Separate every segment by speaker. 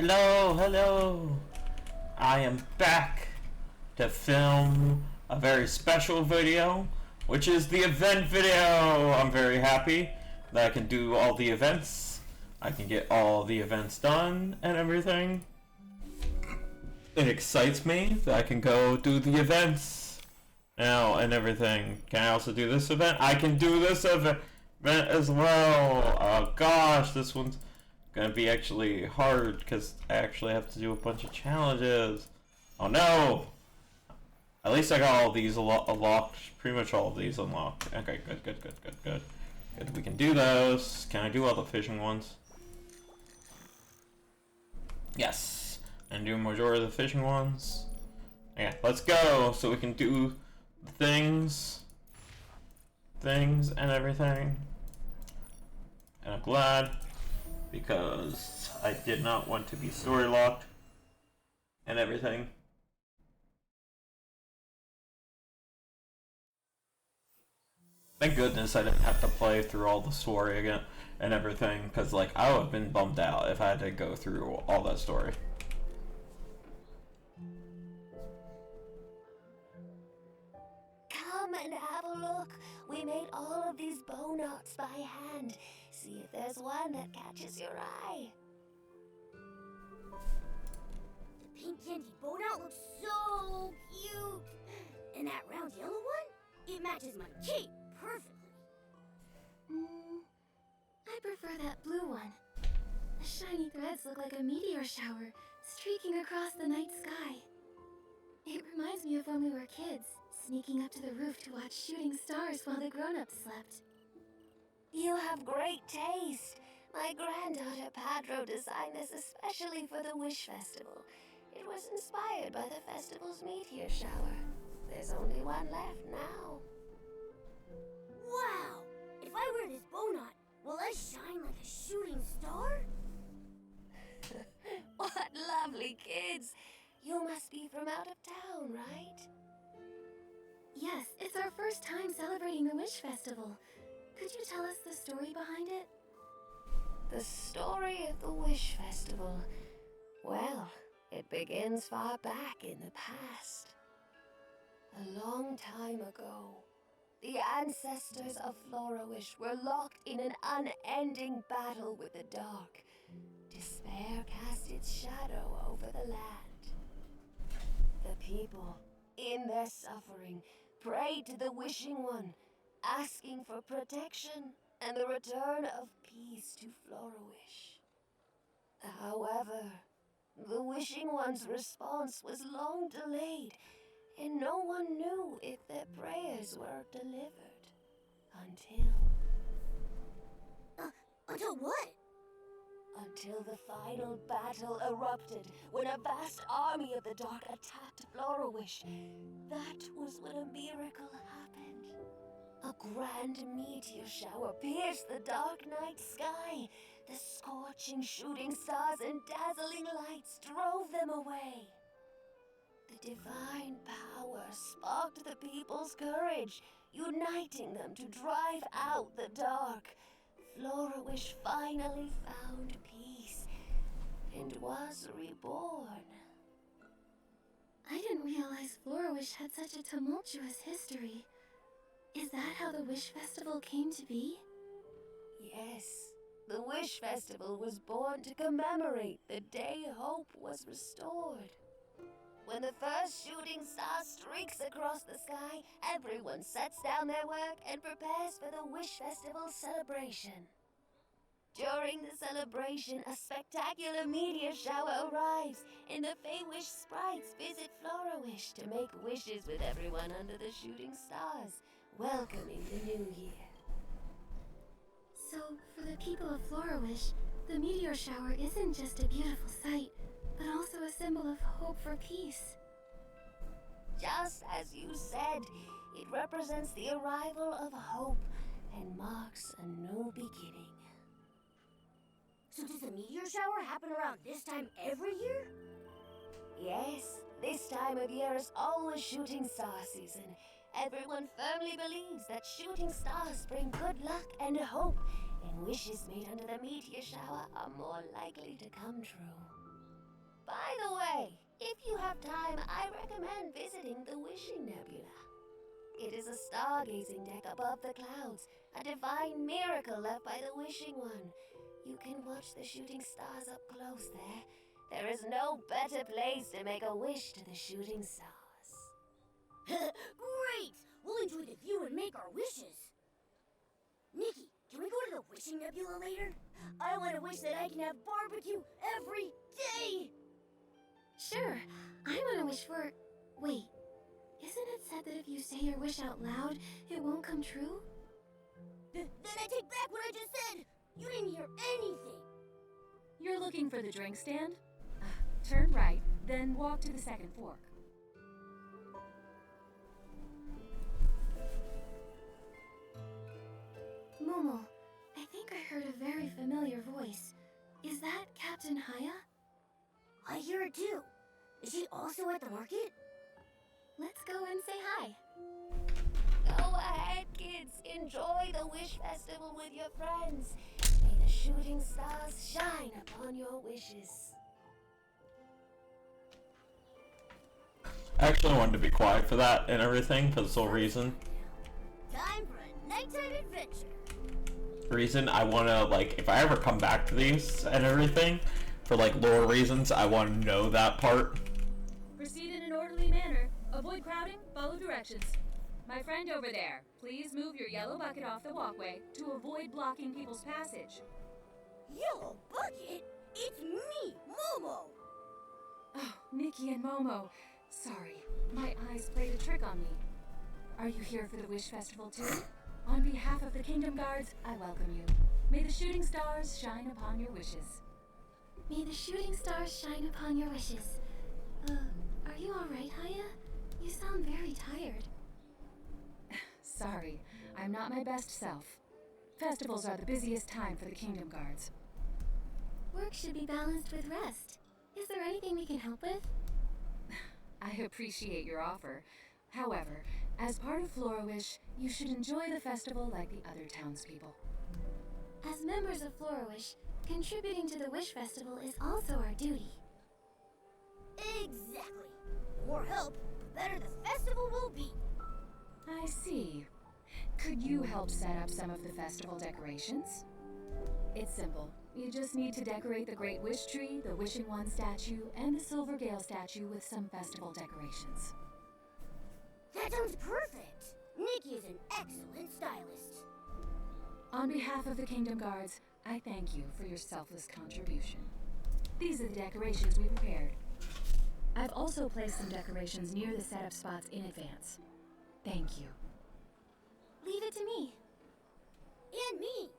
Speaker 1: Hello, hello. I am back to film a very special video, which is the event video. I'm very happy that I can do all the events. I can get all the events done and everything. It excites me that I can go do the events now and everything. Can I also do this event? I can do this event as well. Oh gosh, this one's gonna be actually hard because I actually have to do a bunch of challenges. Oh no! At least I got all these unlocked. Pretty much all of these unlocked. Okay, good. We can do those. Can I do all the fishing ones? Yes! And do a majority of the fishing ones. Yeah, let's go so we can do things and everything. And I'm glad, because I did not want to be story locked and everything. Thank goodness I didn't have to play through all the story again and everything, because like I would have been bummed out if I had to go through all that story.
Speaker 2: Come and have a look. We made all of these bow knots by hand. See if there's one that catches your eye.
Speaker 3: The pink candy bow knot looks so cute. And that round yellow one? It matches my cape perfectly.
Speaker 4: I prefer that blue one. The shiny threads look like a meteor shower streaking across the night sky. It reminds me of when we were kids, sneaking up to the roof to watch shooting stars while the grown-ups slept.
Speaker 2: You have great taste. My granddaughter Padro designed this especially for the Wish Festival. It was inspired by the festival's meteor shower. There's only one left now.
Speaker 3: Wow! If I wear this bow knot, will I shine like a shooting star?
Speaker 2: What lovely kids! You must be from out of town, right?
Speaker 4: Yes, it's our first time celebrating the Wish Festival. Could you tell us the story behind it?
Speaker 2: The story of the Wish Festival. Well, it begins far back in the past. A long time ago, the ancestors of Flora-Wish were locked in an unending battle with the dark. Despair cast its shadow over the land. The people, in their suffering, prayed to the Wishing One, asking for protection and the return of peace to Flora-Wish. However, the Wishing One's response was long delayed, and no one knew if their prayers were delivered. Until
Speaker 3: what?
Speaker 2: Until the final battle erupted, when a vast army of the dark attacked Flora-Wish. That was when a miracle happened. A grand meteor shower pierced the dark night sky. The scorching shooting stars and dazzling lights drove them away. The divine power sparked the people's courage, uniting them to drive out the dark. Flora-Wish finally found peace and was reborn.
Speaker 4: I didn't realize Flora-Wish had such a tumultuous history. Is that how the Wish Festival came to be?
Speaker 2: Yes, the Wish Festival was born to commemorate the day hope was restored. When the first shooting star streaks across the sky, everyone sets down their work and prepares for the Wish Festival celebration. During the celebration, a spectacular meteor shower arrives, and the Fey-Wish sprites visit Flora-Wish to make wishes with everyone under the shooting stars, welcoming the new year.
Speaker 4: So, for the people of Flora-Wish, the meteor shower isn't just a beautiful sight, but also a symbol of hope for peace.
Speaker 2: Just as you said, it represents the arrival of hope and marks a new beginning.
Speaker 3: So does the meteor shower happen around this time every year?
Speaker 2: Yes, this time of year is always shooting star season. Everyone firmly believes that shooting stars bring good luck and hope, and wishes made under the meteor shower are more likely to come true. By the way, if you have time, I recommend visiting the Wishing Nebula. It is a stargazing deck above the clouds, a divine miracle left by the Wishing One. You can watch the shooting stars up close there. There is no better place to make a wish to the shooting stars.
Speaker 3: Great! We'll enjoy the view and make our wishes. Nikki, can we go to the Wishing Nebula later? I want to wish that I can have barbecue every day!
Speaker 4: Sure, I want to wish for... Wait, isn't it said that if you say your wish out loud, it won't come true?
Speaker 3: Then I take back what I just said! You didn't hear anything!
Speaker 5: You're looking for the drink stand? Turn right, then walk to the second fork.
Speaker 4: Momo, I think I heard a very familiar voice. Is that Captain Haya?
Speaker 3: I hear it too. Is she also at the market?
Speaker 4: Let's go and say hi.
Speaker 2: Go ahead, kids. Enjoy the Wish Festival with your friends. May the shooting stars shine upon your wishes.
Speaker 1: I actually wanted to be quiet for that and everything for the sole reason.
Speaker 3: Time for a nighttime adventure.
Speaker 1: I want to, like, if I ever come back to these and everything, for, like, lore reasons, I want to know that part.
Speaker 5: Proceed in an orderly manner. Avoid crowding, follow directions. My friend over there, please move your yellow bucket off the walkway to avoid blocking people's passage.
Speaker 3: Yellow bucket? It's me, Momo!
Speaker 5: Oh, Nikki and Momo. Sorry, my eyes played a trick on me. Are you here for the Wish Festival too? On behalf of the Kingdom Guards, I welcome you. May the shooting stars shine upon your wishes.
Speaker 4: May the shooting stars shine upon your wishes. Are you alright, Haya? You sound very tired.
Speaker 5: Sorry, I'm not my best self. Festivals are the busiest time for the Kingdom Guards.
Speaker 4: Work should be balanced with rest. Is there anything we can help with?
Speaker 5: I appreciate your offer. However, as part of Florawish, you should enjoy the festival like the other townspeople.
Speaker 4: As members of Florawish, contributing to the Wish Festival is also our duty.
Speaker 3: Exactly. The more help, the better the festival will be.
Speaker 5: I see. Could you help set up some of the festival decorations? It's simple. You just need to decorate the Great Wish Tree, the Wishing One statue, and the Silver Gale statue with some festival decorations.
Speaker 3: That sounds perfect. Nikki is an excellent stylist.
Speaker 5: On behalf of the Kingdom Guards, I thank you for your selfless contribution. These are the decorations we prepared. I've also placed some decorations near the setup spots in advance. Thank you.
Speaker 4: Leave it to me.
Speaker 3: And me.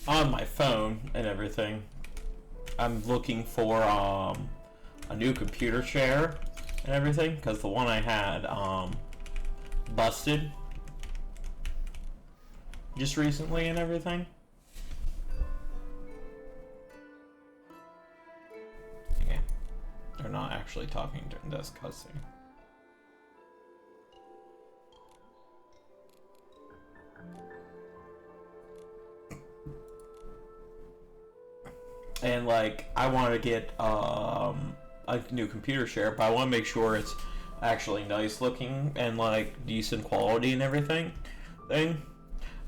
Speaker 1: On my phone and everything, I'm looking for a new computer chair and everything, because the one I had busted just recently and everything. Yeah, they're not actually talking during this cutscene. And like, I want to get a new computer chair, but I want to make sure it's actually nice looking and like decent quality and everything.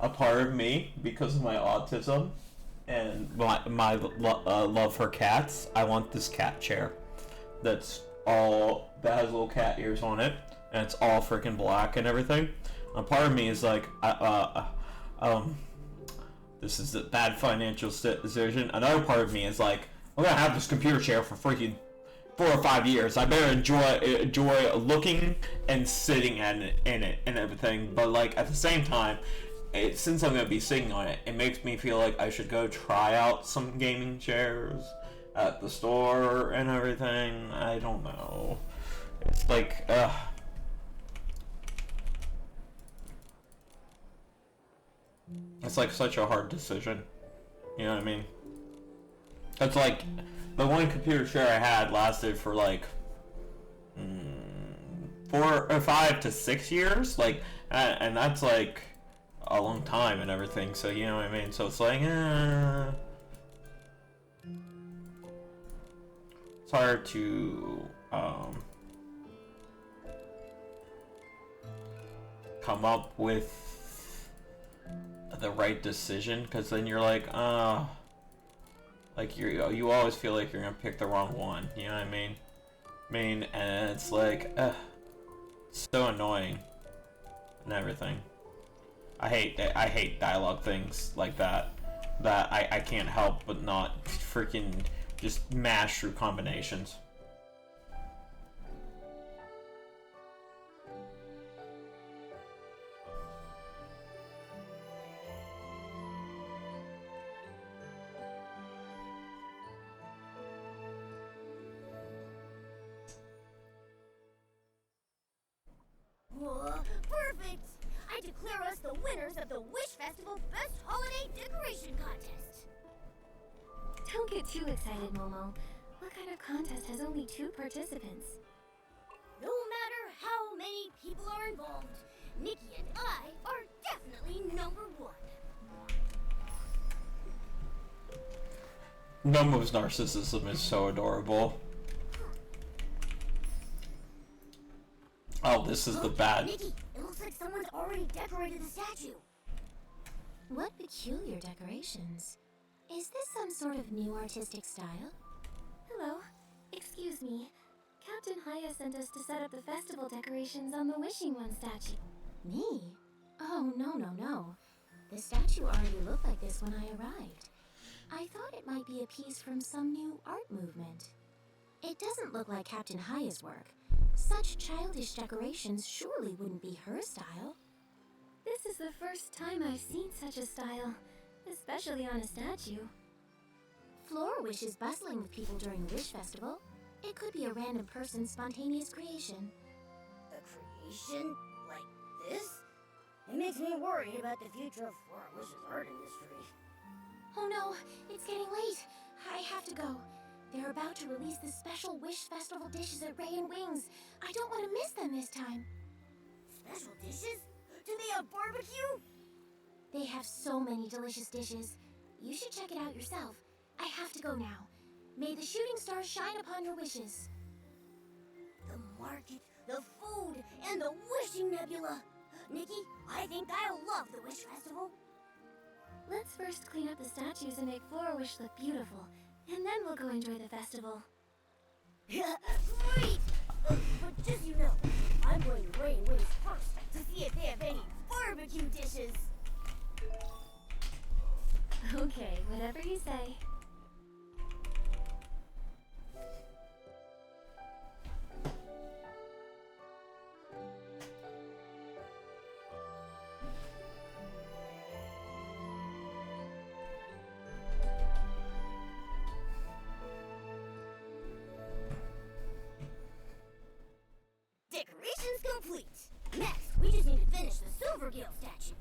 Speaker 1: A part of me, because of my autism and my love for cats, I want this cat chair that has little cat ears on it, and it's all freaking black and everything. A part of me is like, this is a bad financial decision. Another part of me is like, I'm gonna have this computer chair for freaking 4 or 5 years. I better enjoy looking and sitting in it and everything. But like at the same time, since I'm gonna be sitting on it, it makes me feel like I should go try out some gaming chairs at the store and everything. I don't know. It's like, it's like such a hard decision. You know what I mean? It's like, the one computer chair I had lasted for like 4 or 5 to 6 years. Like, and that's like a long time and everything, so you know what I mean? So it's like, it's hard to, come up with the right decision, because then you're like, like you always feel like you're gonna pick the wrong one, you know what I mean? And it's like, so annoying and everything. I hate dialogue things like that I can't help but not freaking just mash through combinations.
Speaker 3: Whoa, perfect! I declare us the winners of the Wish Festival Best Holiday Decoration Contest.
Speaker 4: Don't get too excited, Momo. What kind of contest has only 2 participants?
Speaker 3: No matter how many people are involved, Nikki and I are definitely number 1.
Speaker 1: Momo's narcissism is so adorable. Oh, this is the bad.
Speaker 3: Nikki, it looks like someone's already decorated the statue.
Speaker 6: What peculiar decorations. Is this some sort of new artistic style?
Speaker 4: Hello. Excuse me. Captain Haya sent us to set up the festival decorations on the Wishing One statue.
Speaker 6: Me? Oh, no. The statue already looked like this when I arrived. I thought it might be a piece from some new art movement. It doesn't look like Captain Haya's work. Such childish decorations surely wouldn't be her style.
Speaker 4: This is the first time I've seen such a style, especially on a statue.
Speaker 6: Floor Wish is bustling with people during the Wish Festival. It could be a random person's spontaneous creation.
Speaker 3: A creation like this? It makes me worried about the future of Flora Wish's art industry.
Speaker 6: Oh no, it's getting late. I have to go. They're about to release the special Wish Festival dishes at Ray and Wings. I don't want to miss them this time.
Speaker 3: Special dishes? Do they have barbecue?
Speaker 6: They have so many delicious dishes. You should check it out yourself. I have to go now. May the shooting stars shine upon your wishes.
Speaker 3: The market, the food, and the wishing nebula. Nikki, I think I'll love the Wish Festival.
Speaker 4: Let's first clean up the statues and make Flora Wish look beautiful, and then we'll go enjoy the festival.
Speaker 3: Great! But just so you know, I'm going to Ray and Wings first to see if they have any barbecue dishes.
Speaker 4: Okay, whatever you say.
Speaker 3: Decorations complete. Next, we just need to finish the Silvergill statue.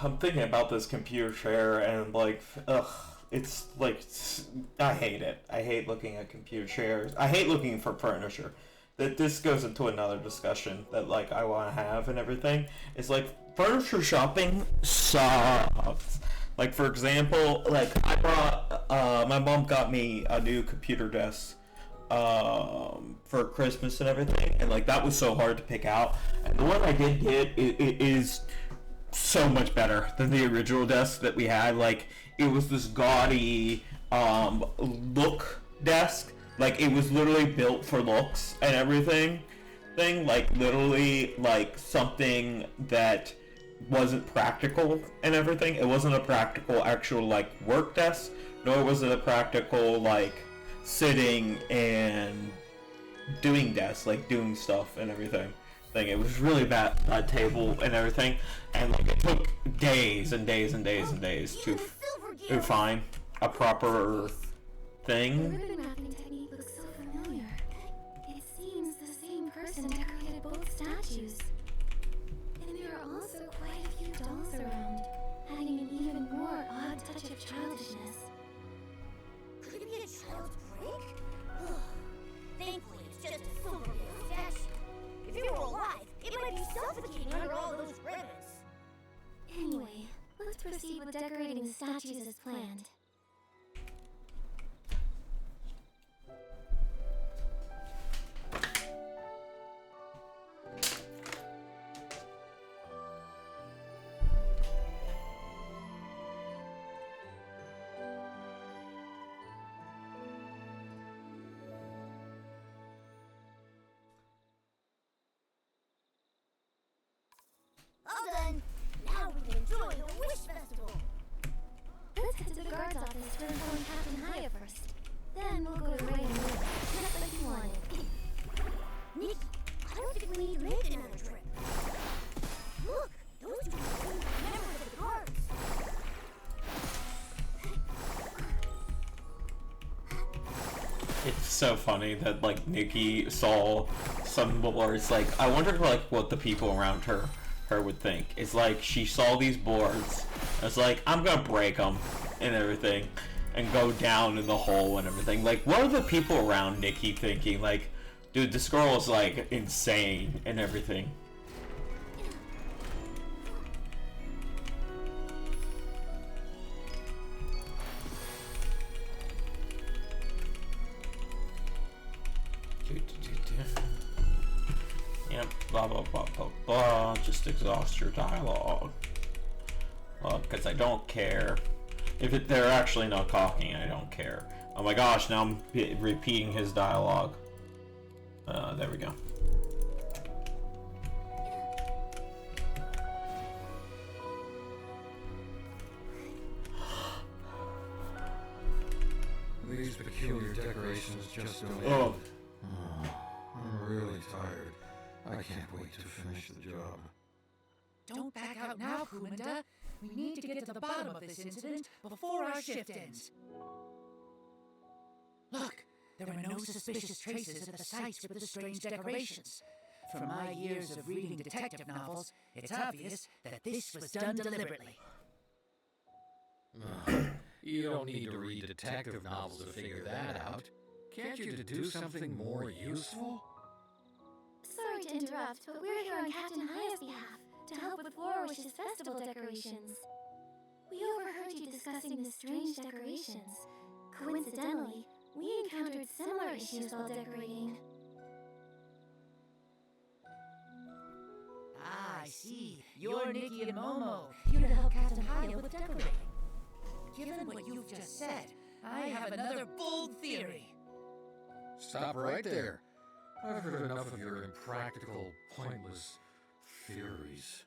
Speaker 1: I'm thinking about this computer chair and like, it's like, I hate it. I hate looking at computer chairs. I hate looking for furniture. That this goes into another discussion that like I want to have and everything. It's like furniture shopping sucks. Like for example, like I brought, my mom got me a new computer desk for Christmas and everything, and like that was so hard to pick out. And the one I did get it is so much better than the original desk that we had. Like it was this gaudy look desk. Like it was literally built for looks and everything. Like literally like something that wasn't practical and everything. It wasn't a practical actual like work desk, nor was it a practical like sitting and doing desks, like doing stuff and everything. It was really bad, table and everything, and like it took days and days and days and days to find a proper
Speaker 4: The
Speaker 1: thing.
Speaker 4: ribbon wrapping technique looks so familiar. It seems the same person decorated both statues. And there are also quite a few dolls around, adding an even more odd touch of childishness.
Speaker 3: Could it be a child's prank? Thankfully, it's just a silver statue. If it were alive, it might be suffocating under all those ribbons.
Speaker 4: Anyway, let's proceed with decorating the statues as planned.
Speaker 3: All done. Now we can enjoy the Wish Festival.
Speaker 4: Let's head to the guard's office to inform Captain Haya first. Then we'll go to Ray and Lou, just like you wanted.
Speaker 3: Nikki, I don't think we need to make another trip. Look, those two are members of the guards.
Speaker 1: It's so funny that like Nikki saw some boards. Like I wonder like what the people around her would think. It's like she saw these boards. It's like I'm gonna break them and everything, and go down in the hole and everything. Like what are the people around Nikki thinking? Like, dude, this girl is like insane and everything. Yep, blah blah blah blah blah. Just exhaust your dialogue. Well, because I don't care. If they're actually not talking, I don't care. Oh my gosh, now I'm repeating his dialogue. There we go.
Speaker 7: These peculiar decorations just don't
Speaker 1: Oh.
Speaker 7: I'm really tired. I can't wait to finish the job.
Speaker 8: Don't back out now, Kumanda. We need to get to the bottom of this incident before our shift ends. Look, there are no suspicious traces at the sites with the strange decorations. From my years of reading detective novels, it's obvious that this was done deliberately.
Speaker 7: You don't need to read detective novels to figure that out. Can't you do something more useful?
Speaker 4: Sorry to interrupt, but we're here on Captain Haya's behalf to help with Flora Wish's festival decorations. We overheard you discussing the strange decorations. Coincidentally, we encountered similar issues while decorating.
Speaker 8: Ah, I see. You're Nikki and Momo, here to help Captain Haya with decorating. Given what you've just said, I have another bold theory.
Speaker 7: Stop right there. I've heard enough of your impractical, pointless theories.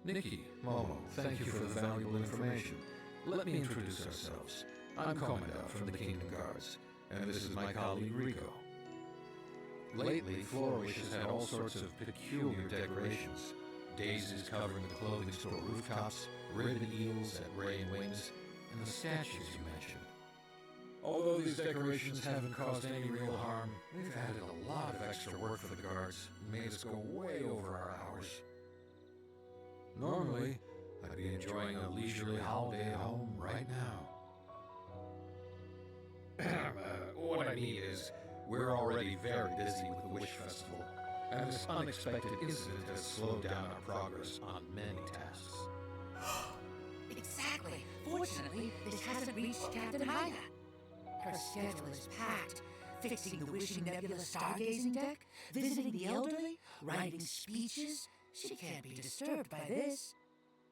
Speaker 7: Nikki, Momo, thank you for the valuable information. Let me introduce ourselves. I'm Commandant from the Kingdom Guards, and this is my colleague Rico. Lately, Flourish has had all sorts of peculiar decorations. Daisies covering the clothing store rooftops, ribbon eels at Ray and Wings, and the statues you mentioned. Although these decorations haven't caused any real harm, they've added a lot of extra work for the guards and made us go way over our hours. Normally, I'd be enjoying a leisurely holiday at home right now. What I mean is, we're already very busy with the Wish Festival, and this unexpected incident has slowed down our progress on many tasks.
Speaker 8: Exactly. Fortunately, this hasn't reached Captain Haya. Her schedule is packed. Fixing the Wishing Nebula stargazing deck, visiting the elderly, writing speeches. She can't be disturbed by this.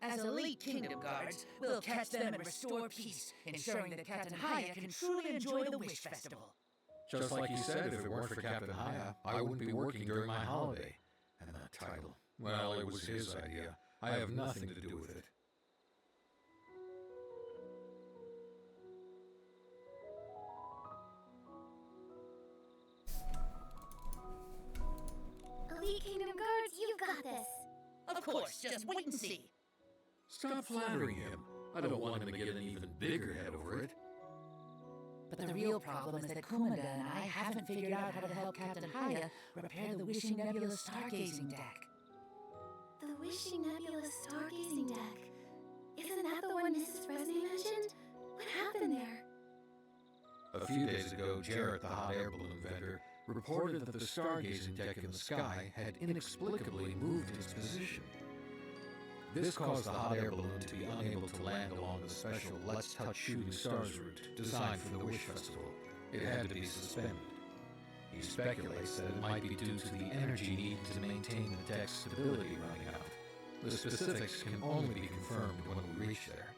Speaker 8: As elite Kingdom Guards, we'll catch them and restore peace, ensuring that Captain Haya can truly enjoy the Wish Festival.
Speaker 7: Just like you said, if it weren't for Captain Haya, I wouldn't be working during my holiday. And that title, well, it was his idea. I have nothing to do with it.
Speaker 8: course, just wait and see.
Speaker 7: Stop flattering him. I don't want him to get an even bigger head over it.
Speaker 8: But the real problem is that Kumanda and I haven't figured out how to help Captain Haya repair the Wishing Nebula stargazing deck.
Speaker 4: The Wishing Nebula stargazing deck. Isn't that the one Mrs. Fresnay mentioned? What happened there?
Speaker 7: A few days ago, Jarrett, the hot air balloon vendor, reported that the stargazing deck in the sky had inexplicably moved its position. This caused the hot air balloon to be unable to land along the special Let's Touch Shooting Stars route designed for the Wish Festival. It had to be suspended. He speculates that it might be due to the energy needed to maintain the deck's stability running out. The specifics can only be confirmed when we reach there.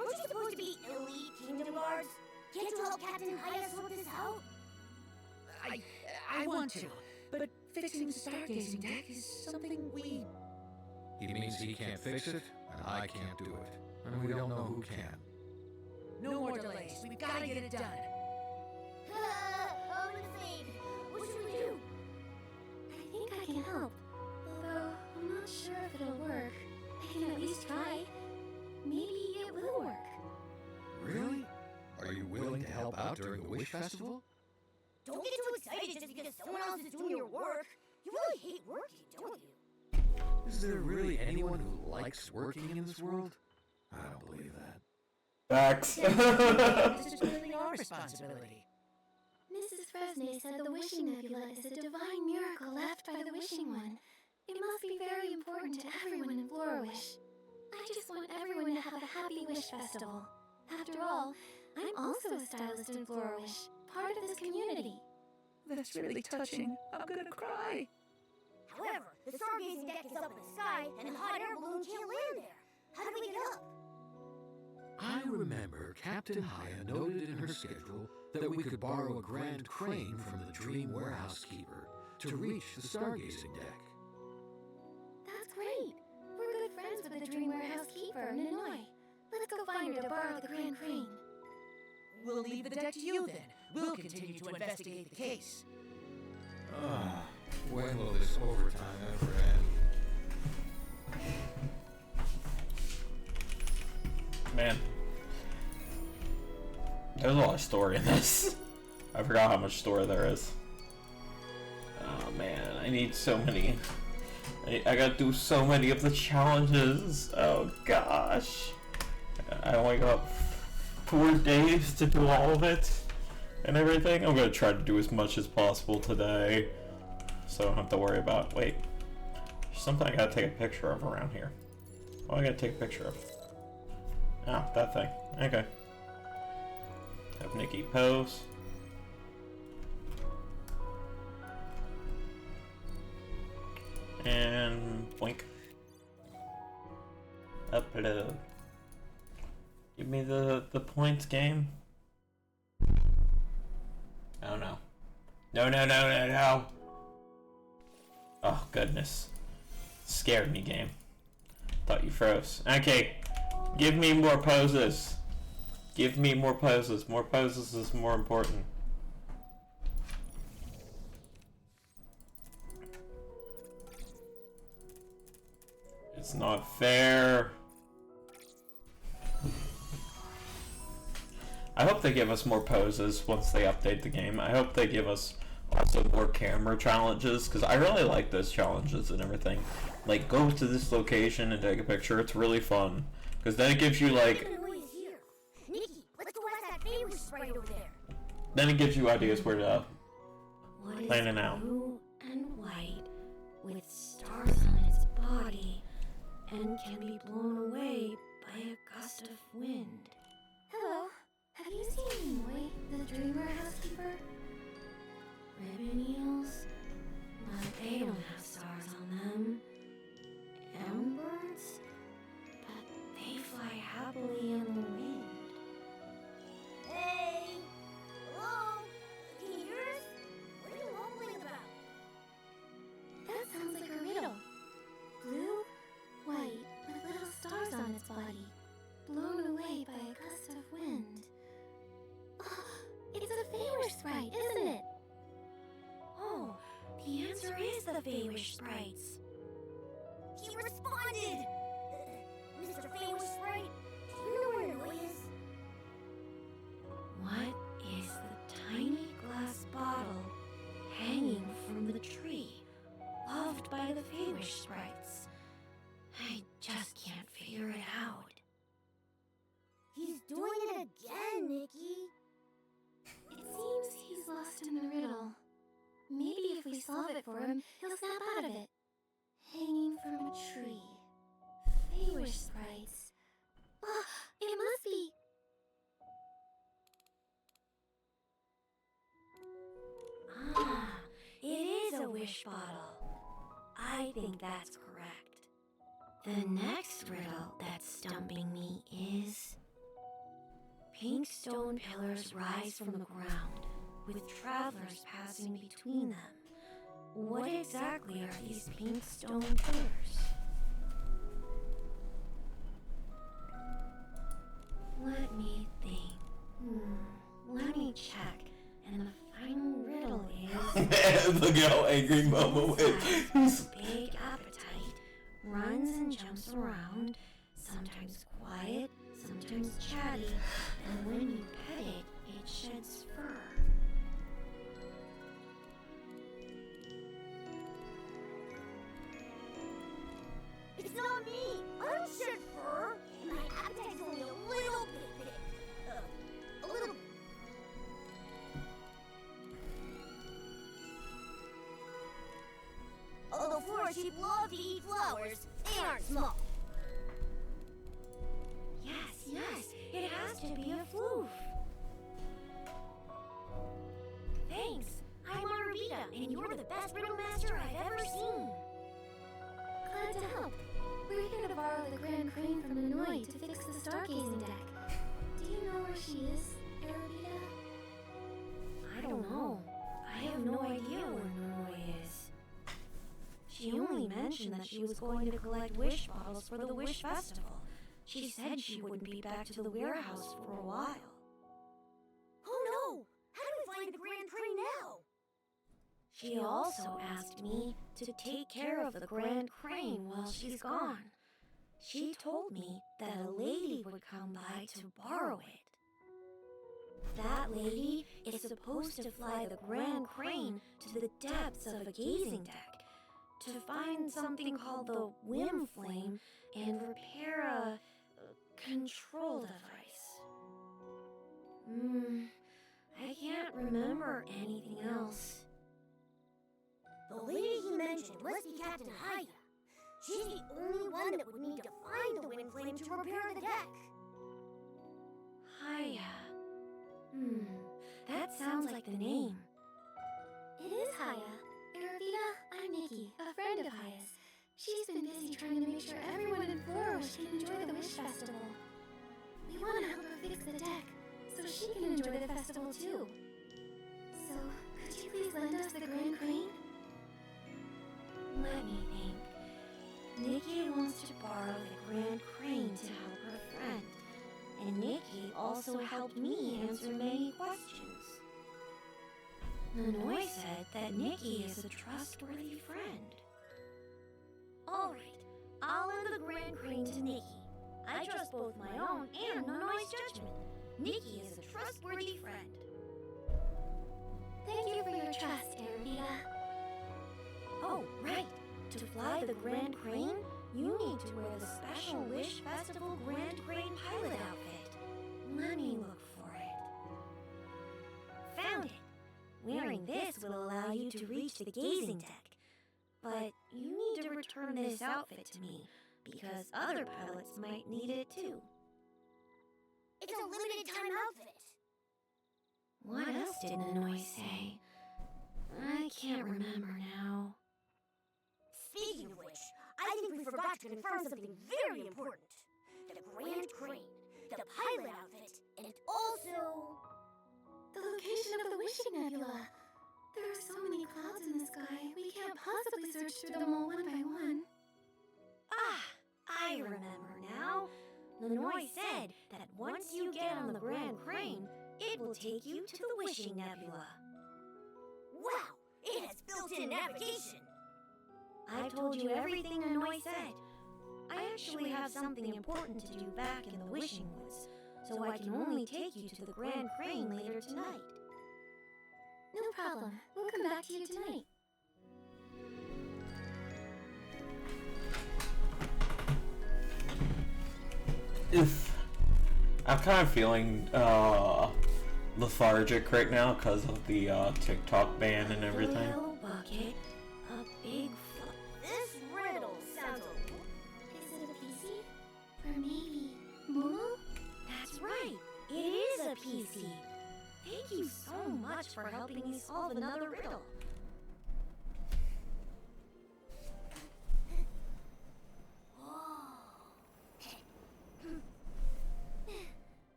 Speaker 3: Aren't you supposed to be elite kingdom guards? Can't you help Captain Haya sort this out?
Speaker 8: I want to, but fixing the stargazing deck is something we...
Speaker 7: He means he can't fix it, and I can't do it. And we don't know who can.
Speaker 8: No more delays. We've got to get it done.
Speaker 3: I'm afraid. What should we do?
Speaker 4: I think I can help. Although, I'm not sure if it'll work. I can at least try. Maybe it will work.
Speaker 7: Really? Are you willing to help out during the Wish Festival?
Speaker 3: Don't get too excited just because someone else is doing your work. You really hate working, don't you?
Speaker 7: Is there really anyone who likes working in this world? I don't believe that.
Speaker 1: Facts.
Speaker 8: This is really our responsibility.
Speaker 4: Mrs. Fresnay said the Wishing Nebula is a divine miracle left by the Wishing One. It must be very important to everyone in Flora-Wish. I just want everyone to have a happy Wish Festival. After all, I'm also a stylist in Flora-Wish, part of this community.
Speaker 8: That's really touching. I'm gonna cry.
Speaker 3: However, the stargazing deck is up in the sky, and the hot air balloon can't land there. How do we get up?
Speaker 7: I remember Captain Haya noted in her schedule that we could borrow a grand crane from the Dream Warehouse Keeper to reach the stargazing deck.
Speaker 4: That's great. We're good friends with the Dream Warehouse Keeper, Ninoy. Let's go find her to borrow the Grand Crane.
Speaker 8: We'll leave the deck to you then. We'll continue to investigate the case.
Speaker 7: When will this overtime ever end?
Speaker 1: Man. There's a lot of story in this. I forgot how much story there is. Oh man, I need so many. I gotta do so many of the challenges. Oh gosh. I only got 4 days to do all of it and everything. I'm gonna try to do as much as possible today, so I don't have to worry about. Wait, there's something I gotta take a picture of around here. What do I gotta take a picture of? Ah, that thing. Okay. Have Nikki pose. And blink. Upload. Give me the points, game. Oh no. No, no, no, no, no. Oh goodness. Scared me, game. Thought you froze. Okay. Give me more poses. Give me more poses. More poses is more important. It's not fair. I hope they give us more poses once they update the game. I hope they give us also more camera challenges, because I really like those challenges and everything. Like, go to this location and take a picture. It's really fun. Because then it gives you, like...
Speaker 3: Nikki, let's go ask that favorite sprite over there.
Speaker 1: Then it gives you ideas where to
Speaker 2: What
Speaker 1: plan
Speaker 2: is
Speaker 1: it out.
Speaker 2: blue and white with stars on its body and can be blown away by a gust of wind?
Speaker 4: Hello. Have you seen Ninoy, the Dream Warehouse Keeper?
Speaker 2: Ribbon eels? But they don't have stars on them. Birds? But they fly happily in the wind.
Speaker 3: Hey! Hello? Can you hear us? What are you mumbling about?
Speaker 4: That sounds like a riddle. Blue, white, with little stars on its body, blown away by a gust of wind. Oh, it's a Feywish sprite, isn't it?
Speaker 2: Oh, the answer is the Feywish sprites.
Speaker 3: He responds splendid! Mr. Famous Sprite, do you know where Noi is?
Speaker 6: What is the tiny glass bottle hanging from the tree, loved by the Feywish sprites? I just can't figure it out.
Speaker 3: He's doing it again, Nikki.
Speaker 4: It seems he's lost in the riddle. Maybe if we solve it for him, he'll snap out of it. Hanging from a tree. Feywish sprites. Oh, it must be...
Speaker 6: Ah, it is a wish bottle. I think that's correct. The next riddle that's stumping me is... Pink stone pillars rise from the ground, with travelers passing between them. What exactly are these pink stone pillars? Let me think. Let me check. And the final riddle is...
Speaker 1: Look at how angry Momo is.
Speaker 6: Big appetite, runs and jumps around, sometimes quiet, sometimes chatty, and when you pet it, it sheds fur.
Speaker 3: It's not me. I don't shed fur. And my appetite's only a little bit big. A little. Although forest sheep love to eat flowers, they aren't small.
Speaker 6: Yes, it has to be a floof. Thanks, I'm Arabita, and you're the best riddle master I've ever seen.
Speaker 4: Glad to help. We're here to borrow the Grand Crane from Nanoi to fix the stargazing deck. Do you know where she is, Arabita?
Speaker 6: I don't know. I have no idea where Nanoi is. She only mentioned that she was going to collect wish bottles for the Wish Festival. She said she wouldn't be back to the warehouse for a while.
Speaker 3: Oh no! How do we find the Grand Crane now?
Speaker 6: She also asked me to take care of the Grand Crane while she's gone. She told me that a lady would come by to borrow it. That lady is supposed to fly the Grand Crane to the depths of a gazing deck to find something called the Whim Flame and repair a control device. I can't remember anything else.
Speaker 3: The lady he mentioned must be Captain Haya. She's the only one that would need to find the wind flame to repair the deck.
Speaker 6: Haya. That sounds like the name.
Speaker 4: It is Haya. Arabita, I'm Nikki, a friend of Haya's. She's been busy trying to make sure everyone in Florwish can enjoy the Wish Festival. We want to help her fix the deck, so she can enjoy the festival too. So, could you please lend us the Grand Crane?
Speaker 6: Let me think. Nikki wants to borrow the Grand Crane to help her friend, and Nikki also helped me answer many questions. Nanoi said that Nikki is a trustworthy friend. Alright, I'll lend the Grand Crane to Nikki. I trust both my own and Nanoi's judgment. Nikki is a trustworthy friend.
Speaker 4: Thank you for your trust, Arabita.
Speaker 6: Oh, right. To fly the Grand Crane, you need to wear the special Wish Festival Grand Crane pilot outfit. Let me look for it. Found it. Wearing this will allow you to reach the gazing deck. But you need to return this outfit to me, because other pilots might need it too.
Speaker 3: It's a limited time outfit.
Speaker 6: What else did Nanoi say? I can't remember now.
Speaker 3: Speaking of which, I think we forgot to confirm something very important. The Grand Crane, the pilot outfit, and also...
Speaker 4: The location of the Wishing Nebula. There are so many clouds in the sky, we can't possibly search through them all one by one.
Speaker 6: Ah, I remember now. Nanoi said that once you get on the Grand Crane, it will take you to the Wishing Nebula.
Speaker 3: Wow, it has built-in navigation.
Speaker 6: I've told you everything Nanoi said.
Speaker 3: I actually have something important to do back in the Wishing Woods, so I can only take you to the Grand Crane later tonight.
Speaker 4: No problem. We'll come back to you tonight.
Speaker 1: I'm kind of feeling lethargic right now because of the TikTok ban and everything.
Speaker 3: Yellow bucket, a big This riddle sounds
Speaker 4: Is it a PC? Or maybe Momo?
Speaker 3: That's right. It is a PC. Thank you so much for helping me solve another riddle.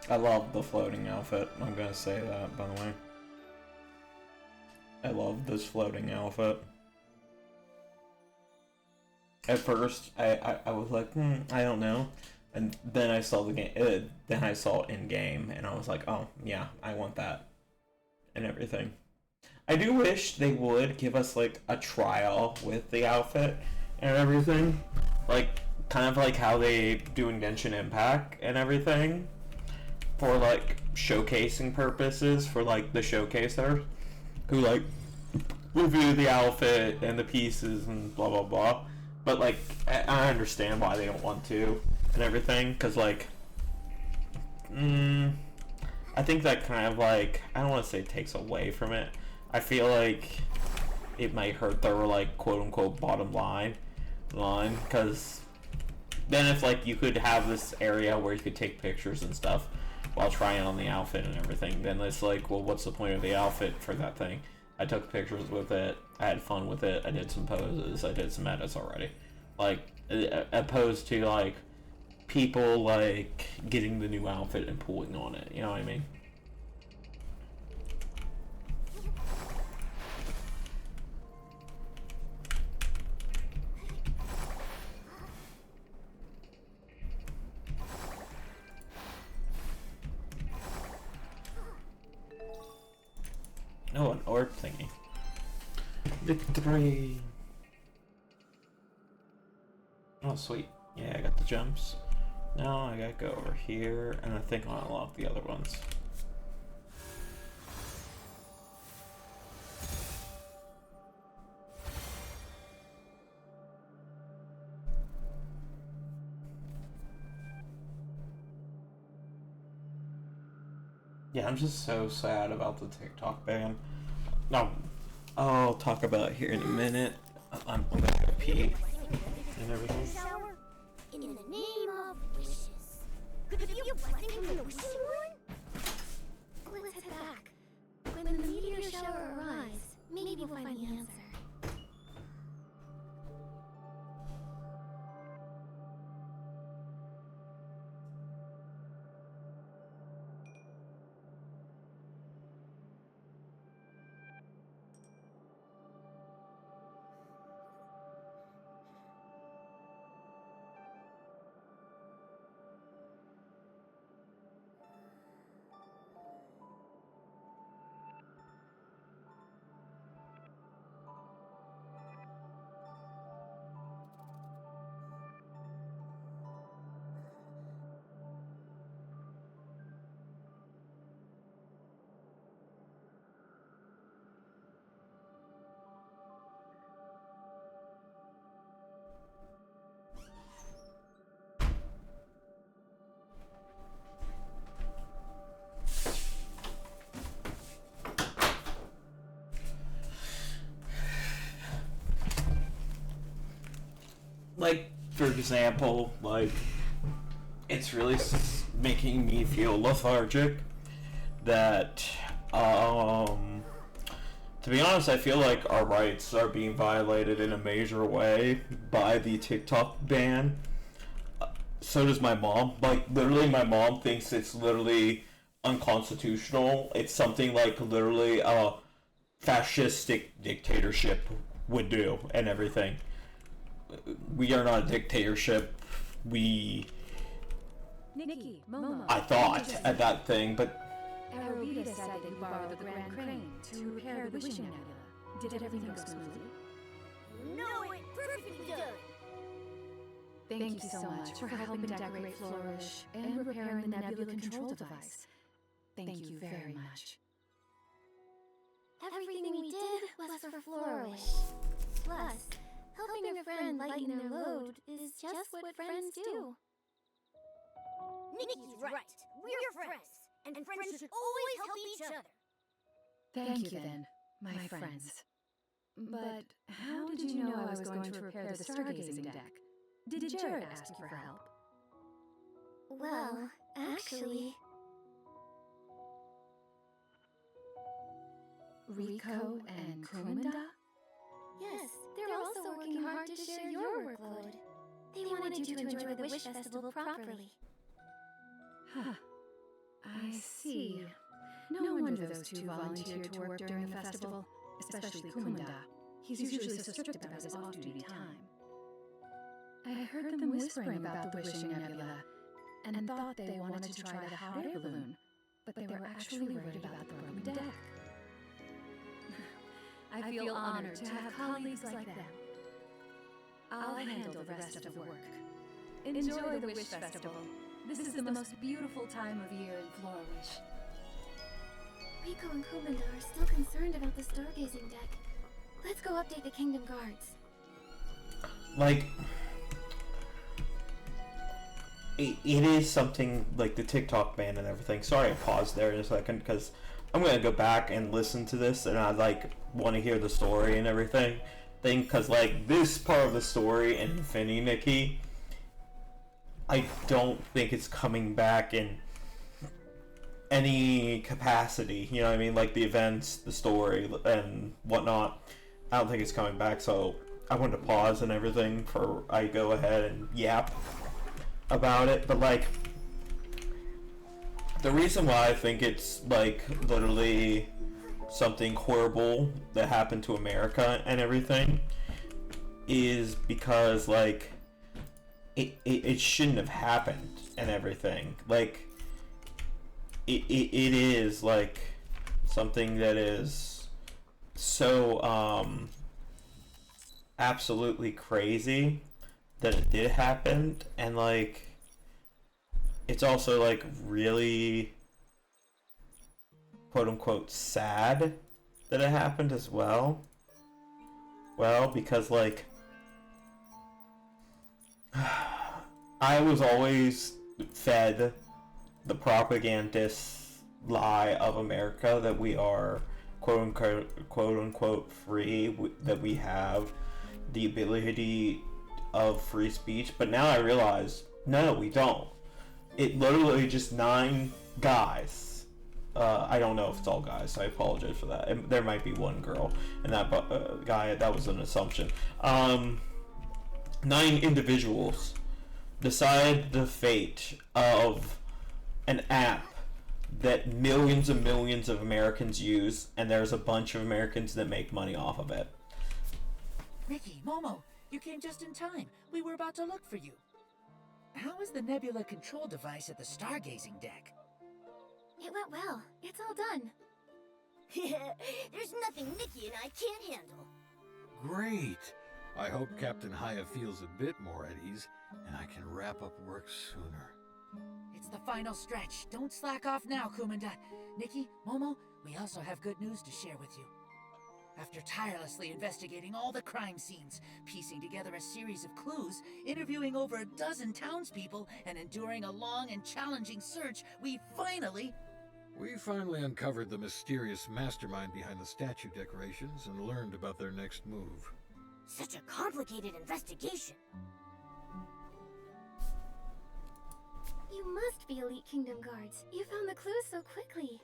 Speaker 1: I love the floating outfit. I'm gonna say that, by the way. I love this floating outfit. At first, I was like, I don't know. And then I saw the game, then I saw it in game, and I was like, oh, yeah, I want that. And everything. I do wish they would give us, like, a trial with the outfit and everything. Like, kind of like how they do in Genshin Impact and everything. For, like, showcasing purposes for, like, the showcaser. Who, like, review the outfit and the pieces and blah, blah, blah. But, like, I understand why they don't want to and everything. Because, like, I think that kind of, like, I don't want to say takes away from it. I feel like it might hurt their, like, quote-unquote bottom line. Because then if, like, you could have this area where you could take pictures and stuff while trying on the outfit and everything, then it's like, well, what's the point of the outfit for that thing? I took pictures with it, I had fun with it, I did some poses, I did some edits already. Like, opposed to, like, people, like, getting the new outfit and pulling on it, you know what I mean? Oh, an orb thingy. Victory! Oh, sweet. Yeah, I got the gems. Now I gotta go over here, and I think I'll unlock the other ones. Yeah, I'm just so sad about the TikTok ban. No, I'll talk about it here in a minute. I'm gonna go pee and everything.
Speaker 3: Shower in the name of wishes. Could it be a blessing from the Wishing One?
Speaker 4: Let's head back. When the meteor shower arrives, maybe we'll find the answer.
Speaker 1: Like, for example, like, it's really making me feel lethargic that, to be honest, I feel like our rights are being violated in a major way by the TikTok ban. So does my mom. Like, literally, my mom thinks it's literally unconstitutional. It's something like literally a fascistic dictatorship would do and everything. We are not a dictatorship.
Speaker 5: Nikki, Momo.
Speaker 1: I thought at that thing, but
Speaker 5: Arabita said that you borrowed the Grand Crane to repair the Wishing Nebula. Did everything go smoothly?
Speaker 3: You know it! Perfectly done!
Speaker 5: Thank you so much for helping decorate Flourish and repairing the Nebula control device. Thank you very much.
Speaker 4: Everything we did was for Flourish. Plus, helping a friend lighten their load is just what friends do.
Speaker 3: Nikki's right. We're friends. And friends should always help each other.
Speaker 5: Thank you then, my friends. But how did you know I was going to repair the stargazing deck? Did Jared ask you for help?
Speaker 4: Well, actually...
Speaker 5: Rico and Kumanda?
Speaker 4: Yes, they're also working hard to share your workload. They wanted you to enjoy the Wish Festival properly.
Speaker 5: Huh. I see. No wonder those two volunteered to work during the festival, especially Kumanda. He's usually so strict about his off-duty time. I heard them whispering about the Wishing Nebula, and thought they wanted to try the hot air balloon, but they were actually worried about the broken deck. I feel honored to have colleagues like them. I'll handle the rest of the work. Enjoy the Wish Festival. This is the most beautiful time of year in Flourish.
Speaker 4: Rico and Kumanda are still concerned about the stargazing deck. Let's go update the Kingdom Guards.
Speaker 1: like, it is something like the TikTok ban and everything. Sorry, I paused there in a second because I'm gonna go back and listen to this, and I like want to hear the story and everything. Because like this part of the story in Infinity Nikki, I don't think it's coming back in any capacity. You know what I mean? Like the events, the story, and whatnot. I don't think it's coming back. So I wanted to pause and everything for I go ahead and yap about it. But like, the reason why I think it's like literally something horrible that happened to America and everything is because like it shouldn't have happened and everything. Like it is like something that is so absolutely crazy that it did happen, and like it's also like really quote unquote sad that it happened as well. Well, because like I was always fed the propagandist lie of America that we are quote unquote free, that we have the ability of free speech, but now I realize no, we don't. It literally just 9 guys. I don't know if it's all guys, so I apologize for that. There might be one girl, and that guy, that was an assumption. 9 individuals decide the fate of an app that millions and millions of Americans use, and there's a bunch of Americans that make money off of it.
Speaker 8: Nikki, Momo, you came just in time. We were about to look for you. How is the nebula control device at the stargazing deck?
Speaker 4: It went well. It's all done.
Speaker 3: Yeah, there's nothing Nikki and I can't handle.
Speaker 7: Great. I hope Captain Haya feels a bit more at ease, and I can wrap up work sooner.
Speaker 8: It's the final stretch. Don't slack off now, Kumanda. Nikki, Momo, we also have good news to share with you. After tirelessly investigating all the crime scenes, piecing together a series of clues, interviewing over a dozen townspeople, and enduring a long and challenging search, we finally
Speaker 7: uncovered the mysterious mastermind behind the statue decorations and learned about their next move.
Speaker 3: Such a complicated investigation.
Speaker 4: You must be Elite Kingdom Guards. You found the clues so quickly.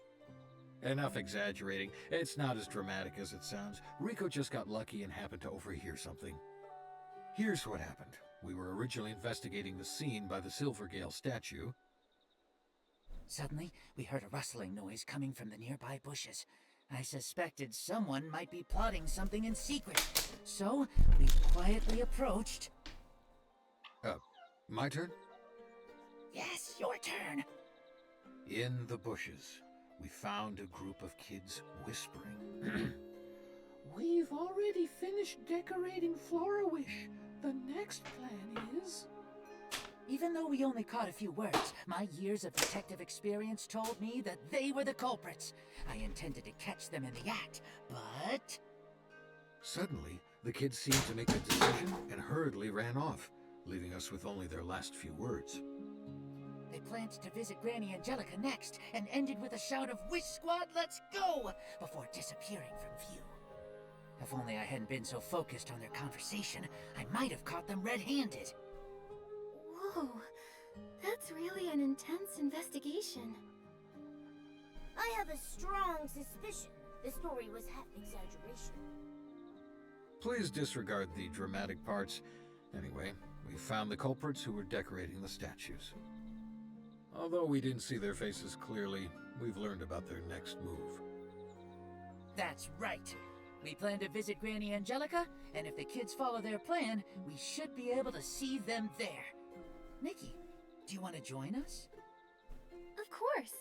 Speaker 7: Enough exaggerating. It's not as dramatic as it sounds. Rico just got lucky and happened to overhear something. Here's what happened. We were originally investigating the scene by the Silvergale statue.
Speaker 8: Suddenly, we heard a rustling noise coming from the nearby bushes. I suspected someone might be plotting something in secret, So, we quietly approached...
Speaker 7: My turn?
Speaker 8: Yes, your turn.
Speaker 7: In the bushes, we found a group of kids whispering.
Speaker 9: We've already finished decorating Flora-Wish. The next plan is...
Speaker 8: Even though we only caught a few words, my years of detective experience told me that they were the culprits. I intended to catch them in the act, but...
Speaker 7: Suddenly, the kids seemed to make a decision and hurriedly ran off, leaving us with only their last few words.
Speaker 8: They planned to visit Granny Angelica next, and ended with a shout of, "Wish Squad, let's go!" before disappearing from view. If only I hadn't been so focused on their conversation, I might have caught them red-handed.
Speaker 4: Whoa, that's really an intense investigation.
Speaker 3: I have a strong suspicion the story was half exaggeration.
Speaker 7: Please disregard the dramatic parts. Anyway, we found the culprits who were decorating the statues. Although we didn't see their faces clearly, we've learned about their next move.
Speaker 8: That's right. We plan to visit Granny Angelica, and if the kids follow their plan, we should be able to see them there. Nikki, do you want to join us?
Speaker 4: Of course.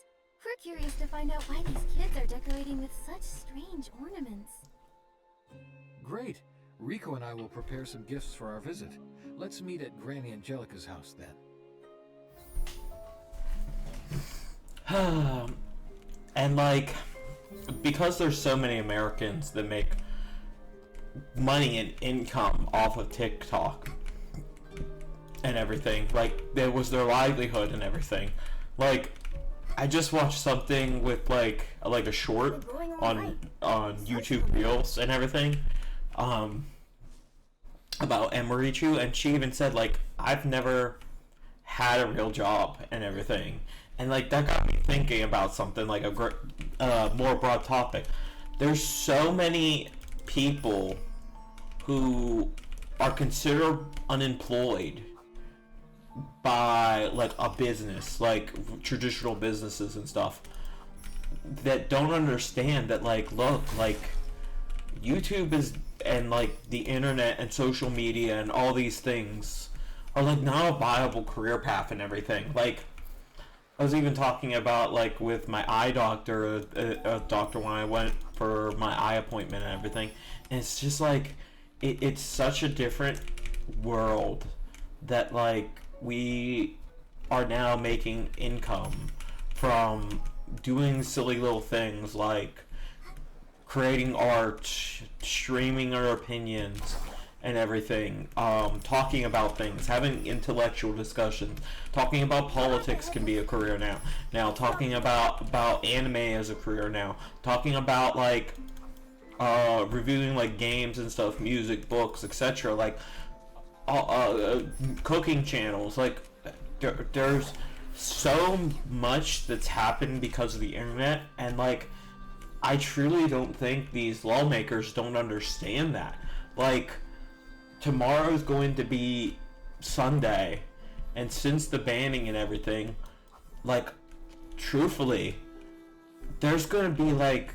Speaker 4: We're curious to find out why these kids are decorating with such strange ornaments.
Speaker 7: Great! Rico and I will prepare some gifts for our visit. Let's meet at Granny Angelica's house then.
Speaker 1: And like, because there's so many Americans that make money and income off of TikTok and everything, like, there was their livelihood and everything. Like, I just watched something with like a short on YouTube Reels and everything, about Emirichu, and she even said, like, I've never had a real job and everything. And like, that got me thinking about something like a more broad topic. There's so many people who are considered unemployed by like a business, like traditional businesses and stuff, that don't understand that, like, look, like, YouTube is, and like the internet and social media and all these things are like not a viable career path and everything. Like, I was even talking about, like, with my eye doctor, a doctor when I went for my eye appointment and everything, and it's just like, it's such a different world that, like, we are now making income from doing silly little things like creating art, streaming our opinions and everything, talking about things, having intellectual discussions, talking about politics can be a career now. Now talking about anime as a career now. Talking about, like, reviewing, like, games and stuff, music, books, etc. Like, cooking channels. Like, there's so much that's happened because of the internet, and like, I truly don't think these lawmakers don't understand that. Like, tomorrow's going to be Sunday, and since the banning and everything, like, truthfully, there's gonna be, like,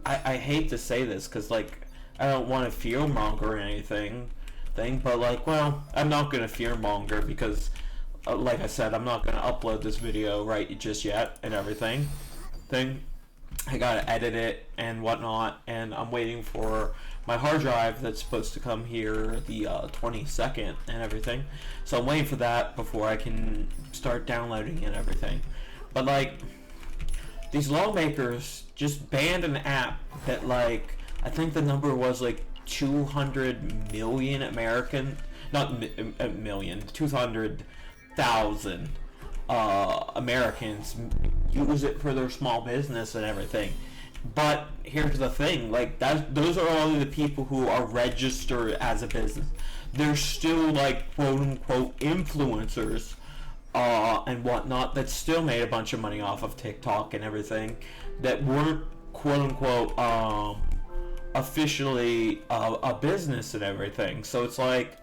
Speaker 1: I hate to say this because, like, I don't want to fearmonger or anything, but, like, well, I'm not gonna fearmonger because, like I said, I'm not gonna upload this video right just yet and everything. I gotta edit it and whatnot, and I'm waiting for my hard drive that's supposed to come here the 22nd and everything. So I'm waiting for that before I can start downloading and everything. But like, these lawmakers just banned an app that, like, I think the number was like 200 million American, not a million, 200,000 Americans use it for their small business and everything. But here's the thing, like, those are only the people who are registered as a business. They're still, like, quote unquote influencers and whatnot that still made a bunch of money off of TikTok and everything, that weren't quote unquote officially a business and everything. So it's like,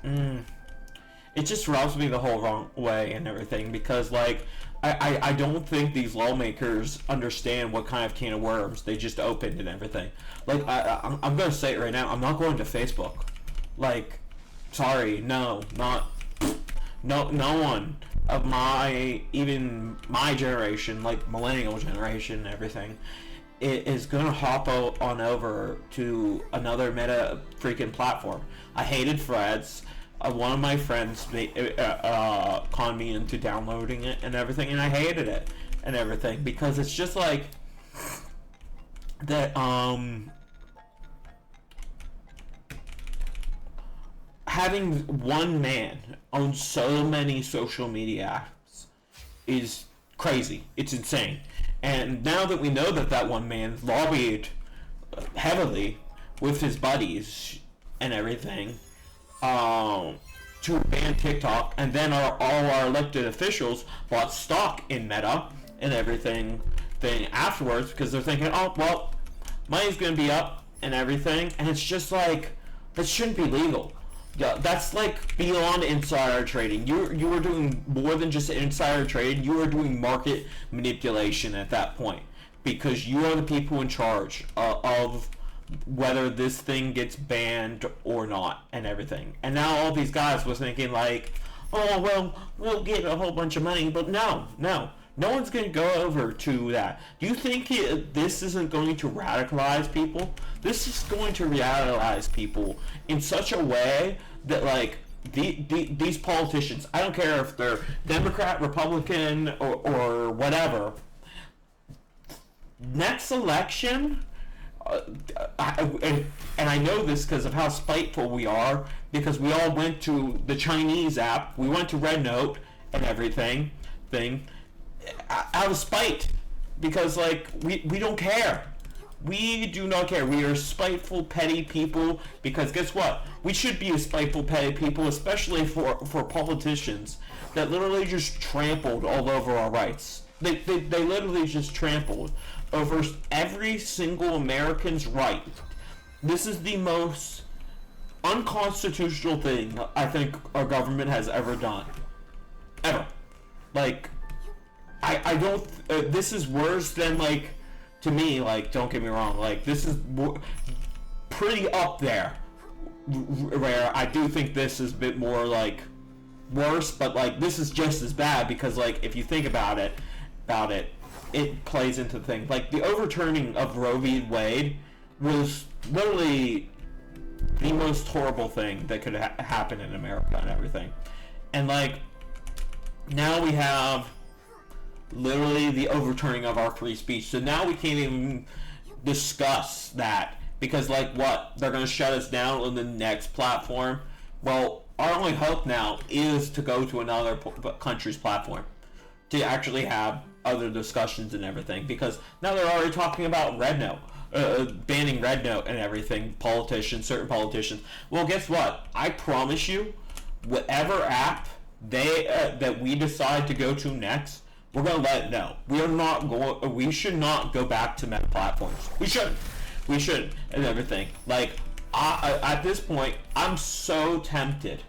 Speaker 1: it just rubs me the whole wrong way and everything, because, like, I don't think these lawmakers understand what kind of can of worms they just opened and everything. Like, I'm going to say it right now. I'm not going to Facebook. Like, sorry, no one of even my generation, like millennial generation and everything, is going to hop on over to another meta freaking platform. I hated Threads. One of my friends conned me into downloading it and everything, and I hated it and everything because it's just like that. Having one man own so many social media apps is crazy. It's insane. And now that we know that one man lobbied heavily with his buddies and everything, to ban TikTok, and then all our elected officials bought stock in Meta and everything afterwards because they're thinking, oh well, money's gonna be up and everything, and it's just like that shouldn't be legal. Yeah, that's like beyond insider trading. You were doing more than just insider trade. You were doing market manipulation at that point because you are the people in charge of whether this thing gets banned or not and everything. And now all these guys were thinking like, oh well, we'll get a whole bunch of money, but no one's going to go over to that. Do you think this isn't going to radicalize people? This is going to radicalize people in such a way that like these politicians, I don't care if they're Democrat, Republican, or whatever, next election, and I know this because of how spiteful we are, because we all went to the Chinese app, we went to Red Note and everything, out of spite, because like we don't care. We do not care. We are spiteful, petty people, because guess what? We should be a spiteful, petty people, especially for politicians that literally just trampled all over our rights. They literally just trampled over every single American's right. This is the most unconstitutional thing I think our government has ever done. Ever. Like, I don't, this is worse than, like, to me, like, don't get me wrong, like, this is pretty up there, where I do think this is a bit more, like, worse, but, like, this is just as bad, because, like, if you think about it, it plays into the thing. Like, the overturning of Roe v. Wade was literally the most horrible thing that could happen in America and everything. And, like, now we have literally the overturning of our free speech. So now we can't even discuss that, because, like, what? They're going to shut us down on the next platform? Well, our only hope now is to go to another country's platform to actually have other discussions and everything, because now they're already talking about Red Note, banning Red Note and everything, certain politicians. Well, guess what? I promise you, whatever app that we decide to go to next, we're gonna let it know. We should not go back to meta platforms. We shouldn't, and everything. Like, at this point, I'm so tempted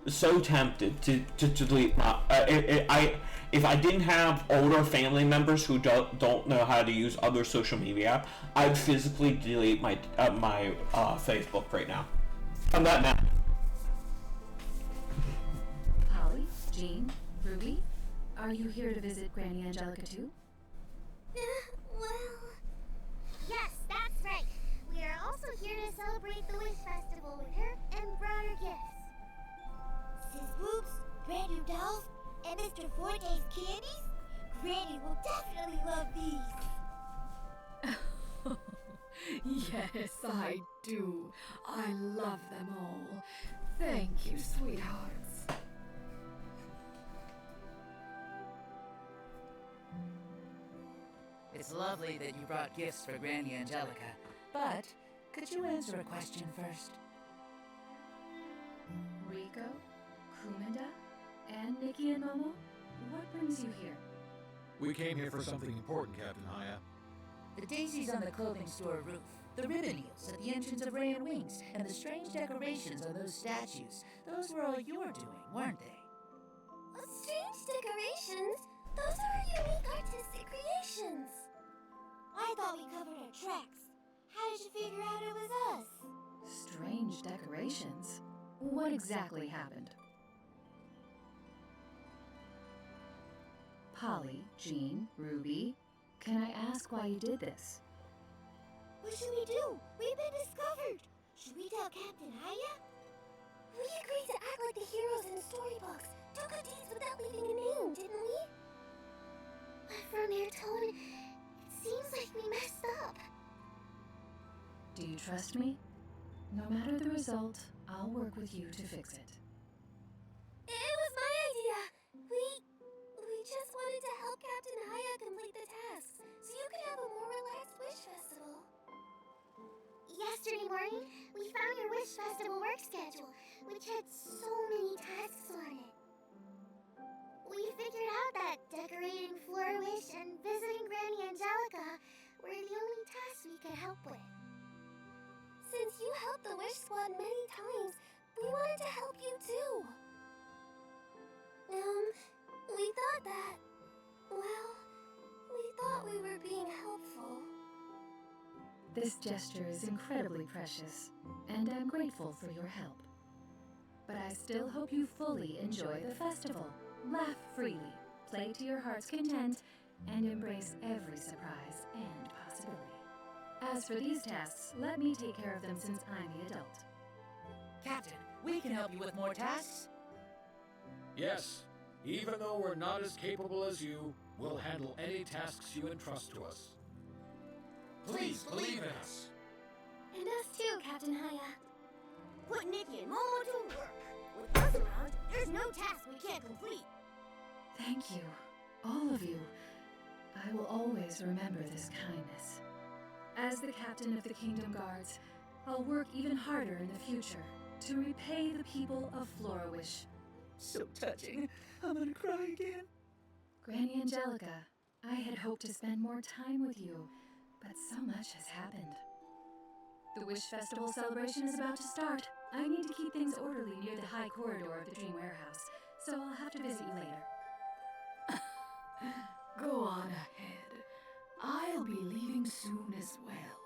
Speaker 1: to delete my. If I didn't have older family members who don't know how to use other social media, I'd physically delete my Facebook right now. I'm that mad.
Speaker 5: Polly, Jean, Ruby, are you here to visit Granny Angelica too?
Speaker 3: Well... Yes, that's right. We are also here to celebrate the Wish Festival with her and brought her gifts. Sis Boops, brand new dolls, and Mr. Forte's candies? Granny will definitely love these.
Speaker 5: Yes, I do. I love them all. Thank you, sweethearts.
Speaker 8: It's lovely that you brought gifts for Granny Angelica, but could you answer a question first?
Speaker 5: Rico, Kumanda, and Nikki and Momo, what brings you here?
Speaker 7: We came here for something important, Captain Haya.
Speaker 8: The daisies on the clothing store roof, the ribbon eels at the entrance of Ray and Wings, and the strange decorations on those statues, those were all your doing, weren't they?
Speaker 3: Strange decorations? Those are unique artistic creations. I thought we covered our tracks. How did you figure out it was us?
Speaker 5: Strange decorations. What exactly happened? Polly, Jean, Ruby, can I ask why you did this?
Speaker 3: What should we do? We've been discovered. Should we tell Captain Haya? We agreed to act like the heroes in storybooks. Do good deeds without leaving a name, didn't we?
Speaker 6: But from your tone, it seems like we messed up.
Speaker 5: Do you trust me? No matter the result, I'll work with you to fix it.
Speaker 3: It was my idea. We just wanted to help Captain Haya complete the tasks, so you could have a more relaxed wish festival.
Speaker 6: Yesterday morning, we found your Wish Festival work schedule, which had so many tasks on it. We figured out that decorating Flora Wish and visiting Granny Angelica were the only tasks we could help with.
Speaker 3: Since you helped the Wish Squad many times, we wanted to help you too. We thought that, well, we thought we were being helpful.
Speaker 5: This gesture is incredibly precious, and I'm grateful for your help. But I still hope you fully enjoy the festival. Laugh freely, play to your heart's content, and embrace every surprise and possibility. As for these tasks, let me take care of them since I'm the adult.
Speaker 8: Captain, we can help you with more tasks.
Speaker 7: Yes, even though we're not as capable as you, we'll handle any tasks you entrust to us. Please believe in us.
Speaker 6: And us too, Captain Haya.
Speaker 3: Put Nikki and Momo to work. With us around, there's no task we can't complete.
Speaker 5: Thank you, all of you. I will always remember this kindness. As the captain of the Kingdom Guards, I'll work even harder in the future to repay the people of Florawish.
Speaker 8: So touching. I'm gonna cry again.
Speaker 5: Granny Angelica, I had hoped to spend more time with you, but so much has happened. The Wish Festival celebration is about to start. I need to keep things orderly near the high corridor of the Dream Warehouse, so I'll have to visit you later.
Speaker 8: Go on ahead. I'll be leaving soon as well.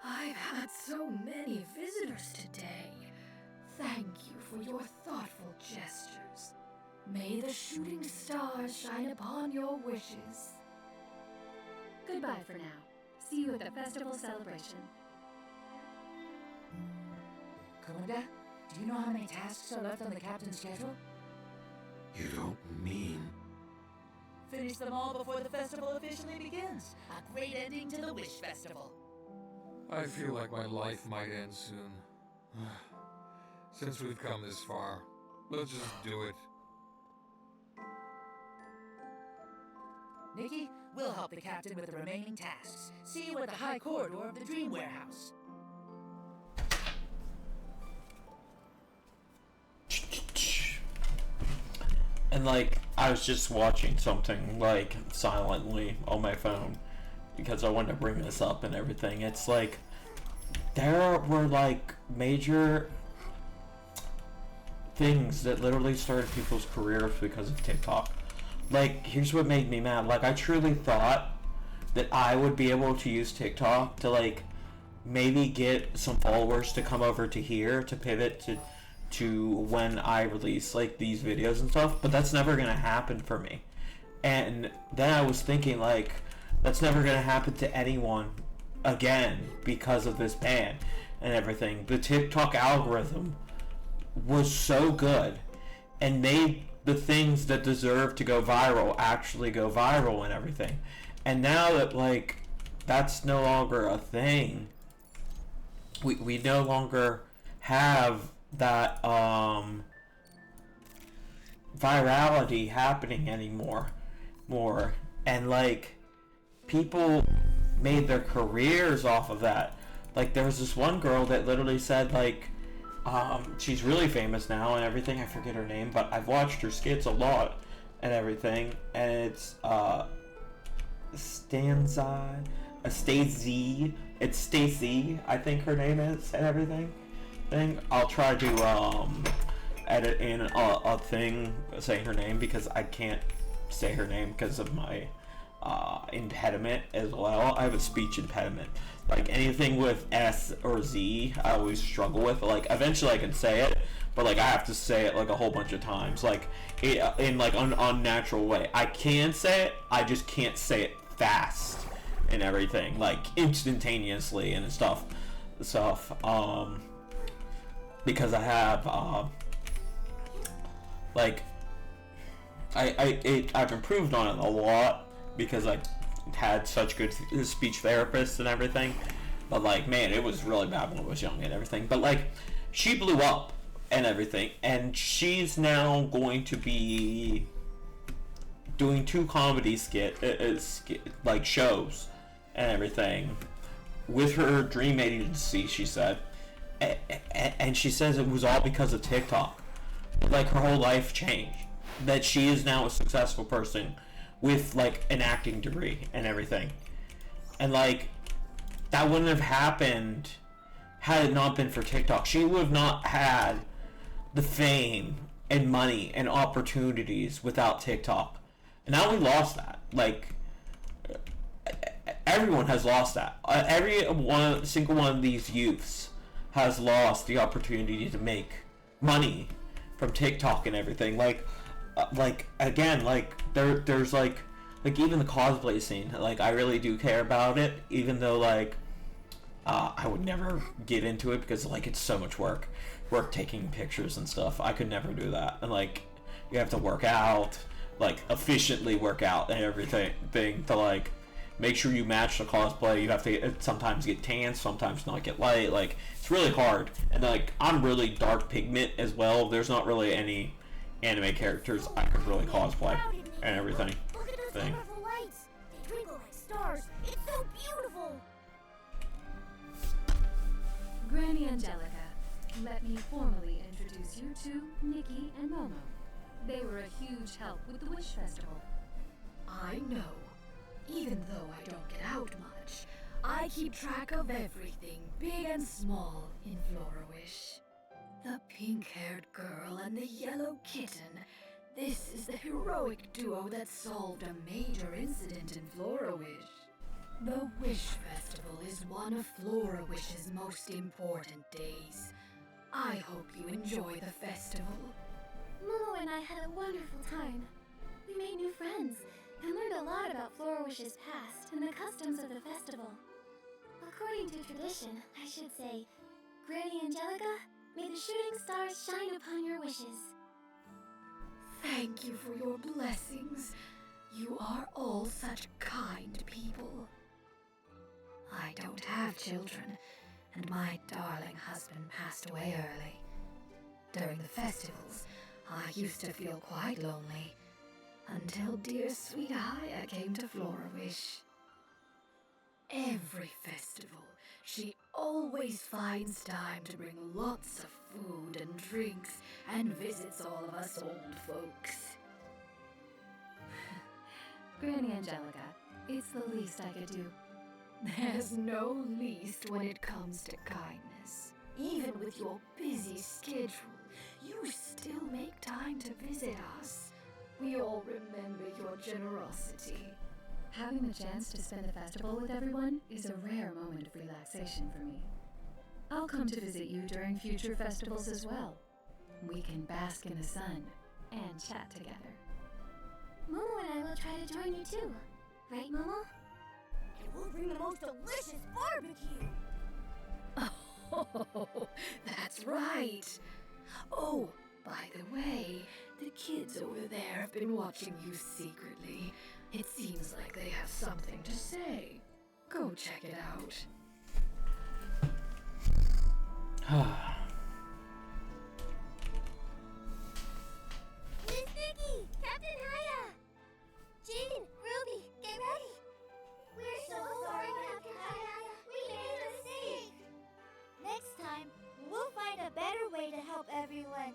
Speaker 8: I've had so many visitors today. Thank you for your thoughtful gestures. May the shooting stars shine upon your wishes.
Speaker 5: Goodbye for now. See you at the festival celebration.
Speaker 8: Kunda, do you know how many tasks are left on the captain's schedule?
Speaker 7: You don't mean...
Speaker 8: Finish them all before the festival officially begins. A great ending to the Wish Festival.
Speaker 7: I feel like my life might end soon. Since we've come this far, let's just do it.
Speaker 8: Nikki, we'll help the captain with the remaining tasks. See you at the high corridor of the Dream Warehouse.
Speaker 1: And like, I was just watching something like silently on my phone because I wanted to bring this up and everything. It's like, there were like major things that literally started people's careers because of TikTok. Like, here's what made me mad. Like, I truly thought that I would be able to use TikTok to like maybe get some followers to come over to here to pivot to when I release like these videos and stuff, but that's never gonna happen for me. And then I was thinking, like, that's never gonna happen to anyone again because of this ban and everything. The TikTok algorithm was so good and made the things that deserve to go viral actually go viral and everything. And now that like that's no longer a thing, we no longer have that virality happening anymore and like people made their careers off of that. Like, there was this one girl that literally said like she's really famous now and everything. I forget her name, but I've watched her skits a lot and everything, and it's Stacey, it's Stacy, I think her name is, and everything. I'll try to edit in a thing saying her name because I can't say her name because of my impediment as well. I have a speech impediment. Like anything with S or Z, I always struggle with. Like eventually I can say it, but like I have to say it like a whole bunch of times, like in like an unnatural way. I can say it, I just can't say it fast and everything, like instantaneously and stuff. Because I have like I've improved on it a lot because I had such good speech therapists and everything. But like, man, it was really bad when I was young and everything. But like, she blew up and everything, and she's now going to be doing 2 comedy like shows and everything with her dream agency. She said, and she says it was all because of TikTok. Like her whole life changed. That she is now a successful person with like an acting degree and everything. And like that wouldn't have happened had it not been for TikTok. She would have not had the fame and money and opportunities without TikTok. And now we lost that. Like everyone has lost that. Single one of these youths has lost the opportunity to make money from TikTok and everything. Like again, like there's like even the cosplay scene, like I really do care about it, even though like I would never get into it because like it's so much work taking pictures and stuff. I could never do that, and like you have to work out, like efficiently work out and everything to like make sure you match the cosplay. You have to sometimes get tan, sometimes not get light. Like it's really hard, and like I'm really dark pigment as well. There's not really any anime characters I could really cosplay and everything.
Speaker 3: Look at those colorful lights. They twinkle like stars. It's so beautiful.
Speaker 5: Granny Angelica, let me formally introduce you to Nikki and Momo. They were a huge help with the Wish Festival.
Speaker 8: I know. Even though I don't get out much, I keep track of everything, big and small, in Florawish. The pink-haired girl and the yellow kitten. This is the heroic duo that solved a major incident in Florawish. The Wish Festival is one of Florawish's most important days. I hope you enjoy the festival.
Speaker 4: Momo and I had a wonderful time. We made new friends and learned a lot about Florawish's past and the customs of the festival. According to tradition, I should say, Granny Angelica, may the shooting stars shine upon your wishes.
Speaker 8: Thank you for your blessings. You are all such kind people. I don't have children, and my darling husband passed away early. During the festivals, I used to feel quite lonely, until dear sweet Aya came to Florawish. Every festival, she always finds time to bring lots of food and drinks and visits all of us old folks.
Speaker 5: Granny Angelica, it's the least I could do.
Speaker 8: There's no least when it comes to kindness. Even with your busy schedule, you still make time to visit us. We all remember your generosity.
Speaker 5: Having the chance to spend the festival with everyone is a rare moment of relaxation for me. I'll come to visit you during future festivals as well. We can bask in the sun and chat together.
Speaker 4: Momo and I will try to join you too. Right, Momo?
Speaker 3: And we'll bring the most delicious barbecue.
Speaker 8: Oh, that's right. Oh, by the way, the kids over there have been watching you secretly. It seems like they have something to say. Go check it out.
Speaker 3: Miss Nikki! Captain Haya! Jean, Ruby, get ready! We're so sorry, Captain Haya. We made a mistake. Next time, we'll find a better way to help everyone.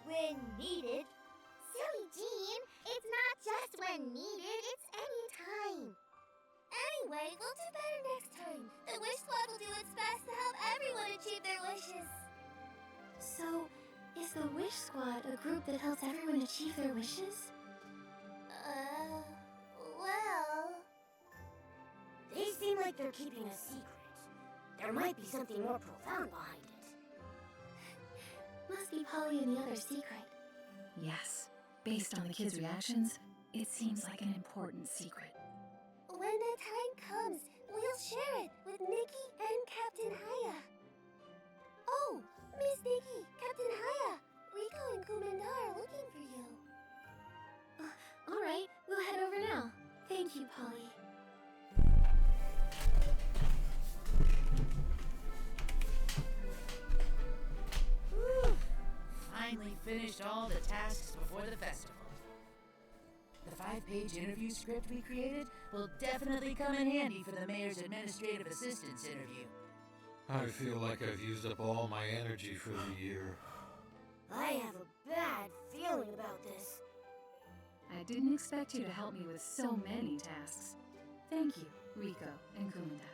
Speaker 3: When needed.
Speaker 6: Silly Jean, it's not just when needed, it's any time.
Speaker 3: Anyway, we'll do better next time. The Wish Squad will do its best to help everyone achieve their wishes.
Speaker 4: So, is the Wish Squad a group that helps everyone achieve their wishes?
Speaker 3: like they're keeping a secret. There might be something more profound behind it.
Speaker 4: Must be Polly and the other secret.
Speaker 5: Yes. Based on the kids' reactions, it seems like an important secret.
Speaker 2: When the time comes, we'll share it with Nikki and Captain Haya. Oh, Miss Nikki, Captain Haya, Rico and Kumanda are looking for you.
Speaker 4: All right, we'll head over now. Thank you, Polly.
Speaker 8: Whew. Finally finished all the tasks before the festival. The 5-page interview script we created will definitely come in handy for the mayor's administrative assistant's interview.
Speaker 7: I feel like I've used up all my energy for the year.
Speaker 3: I have a bad feeling about this.
Speaker 5: I didn't expect you to help me with so many tasks. Thank you, Rico and Kumanda.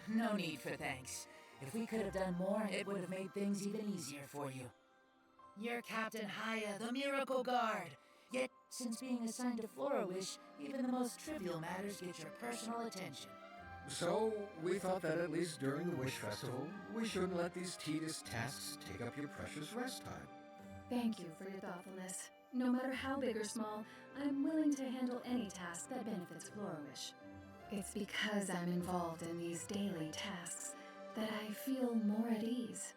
Speaker 8: No need for thanks. If we could have done more, it would have made things even easier for you. You're Captain Haya, the Miracle Guard. Yet, since being assigned to Florawish, even the most trivial matters get your personal attention.
Speaker 7: So, we thought that at least during the Wish Festival, we shouldn't let these tedious tasks take up your precious rest time.
Speaker 5: Thank you for your thoughtfulness. No matter how big or small, I'm willing to handle any task that benefits Florawish. It's because I'm involved in these daily tasks that I feel more at ease.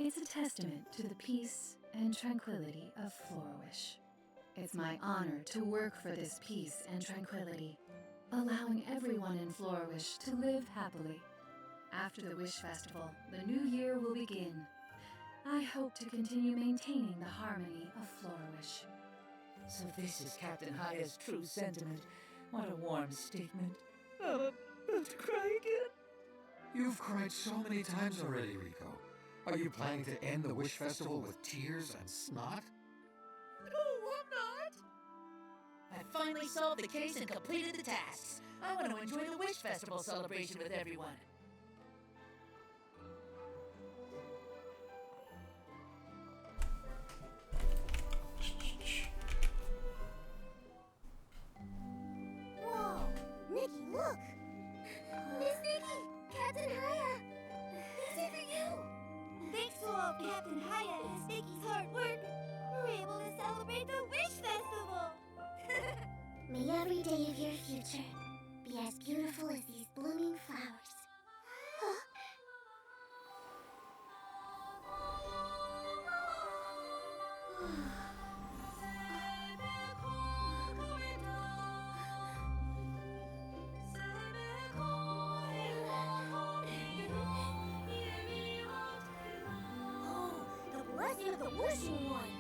Speaker 5: It's a testament to the peace and tranquility of Florawish. It's my honor to work for this peace and tranquility, allowing everyone in Florawish to live happily. After the Wish Festival, the new year will begin. I hope to continue maintaining the harmony of Florawish.
Speaker 8: So this is Captain Haya's true sentiment. What a warm statement. I'm about to cry again.
Speaker 7: You've cried so many times already, Rico. Are you planning to end the Wish Festival with tears and snot?
Speaker 8: No, I'm not. I finally solved the case and completed the tasks. I want to enjoy the Wish Festival celebration with everyone.
Speaker 3: Whoa! Nikki, look!
Speaker 2: Miss Nikki, Captain Haya, these are for you.
Speaker 3: Thanks to all of Captain Haya and Miss Nikki's hard work, we're able to celebrate the Wish Festival!
Speaker 6: May every day of your future be as beautiful as these blooming flowers.
Speaker 3: Oh, the blessing of the wishing one!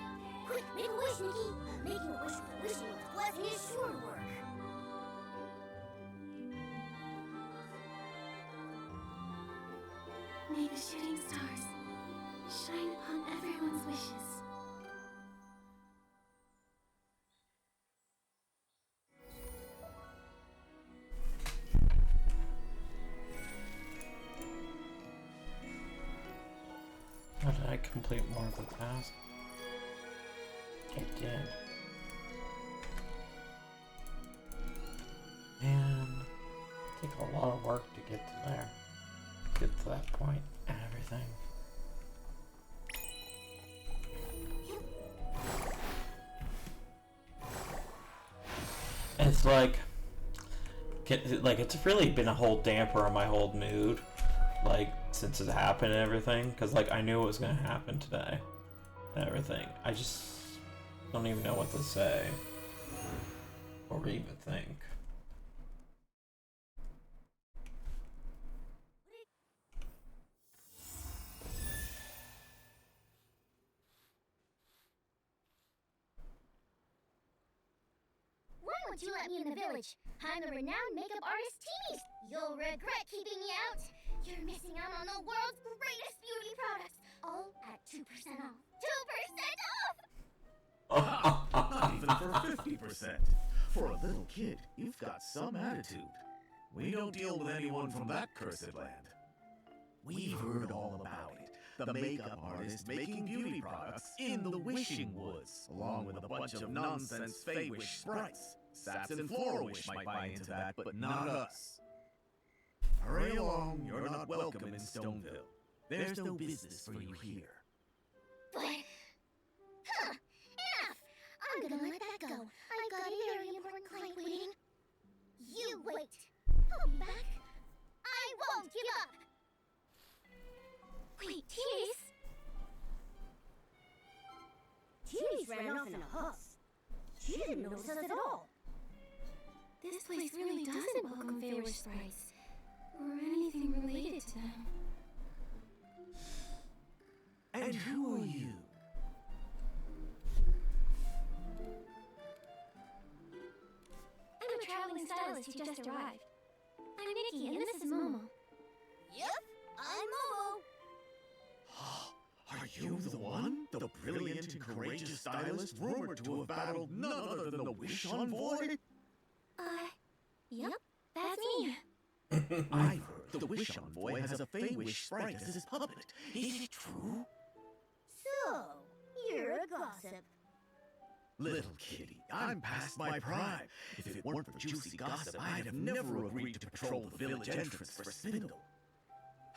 Speaker 3: Quick, make a wish, Nikki! Making a wish with the wishing one's blessing is sure to work.
Speaker 4: May the shooting stars shine upon everyone's wishes.
Speaker 1: How did I complete more of the task? I did. And take a lot of work to get to there. Get to that point and everything. It's like it's really been a whole damper on my whole mood, like since it happened and everything. Cause like I knew it was gonna happen today, and everything. I just don't even know what to say or even think.
Speaker 6: Why won't you let me in the village? I'm a renowned makeup artist, Teenies. You'll regret keeping me out. You're missing out on the world's greatest beauty products, all at 2% off. 2% off!
Speaker 10: Not even for 50%. For a little kid, you've got some attitude. We don't deal with anyone from that cursed land. We've heard all about it. The makeup artist making beauty products in the Wishing Woods, along with a bunch of nonsense Fey-Wish sprites. Saps and Flora Wish might buy into that, but not us. Hurry along, you're not welcome in Stoneville. There's no business for you here.
Speaker 3: But... enough! I'm gonna let that go. I've got a very important client waiting. You wait. I'll be back. I won't give up!
Speaker 4: Wait, Tease!
Speaker 3: Tease ran off in a huff. She didn't notice us at all.
Speaker 4: This place really doesn't welcome Feywish sprites, or anything related to them.
Speaker 10: And who are you?
Speaker 4: I'm a traveling stylist who just arrived. I'm Nikki, and this is Momo.
Speaker 3: Yep, I'm Momo.
Speaker 10: Are you the one? The brilliant and courageous stylist rumored to have battled none other than the Wish Envoy?
Speaker 4: Yep, that's me.
Speaker 10: I've heard the Wish Envoy has a Feywish sprite as his puppet. Is it true?
Speaker 3: So, you're a gossip.
Speaker 10: Little kitty, I'm past my prime. If it weren't for juicy gossip, I'd have never agreed to patrol the village entrance for Spindle.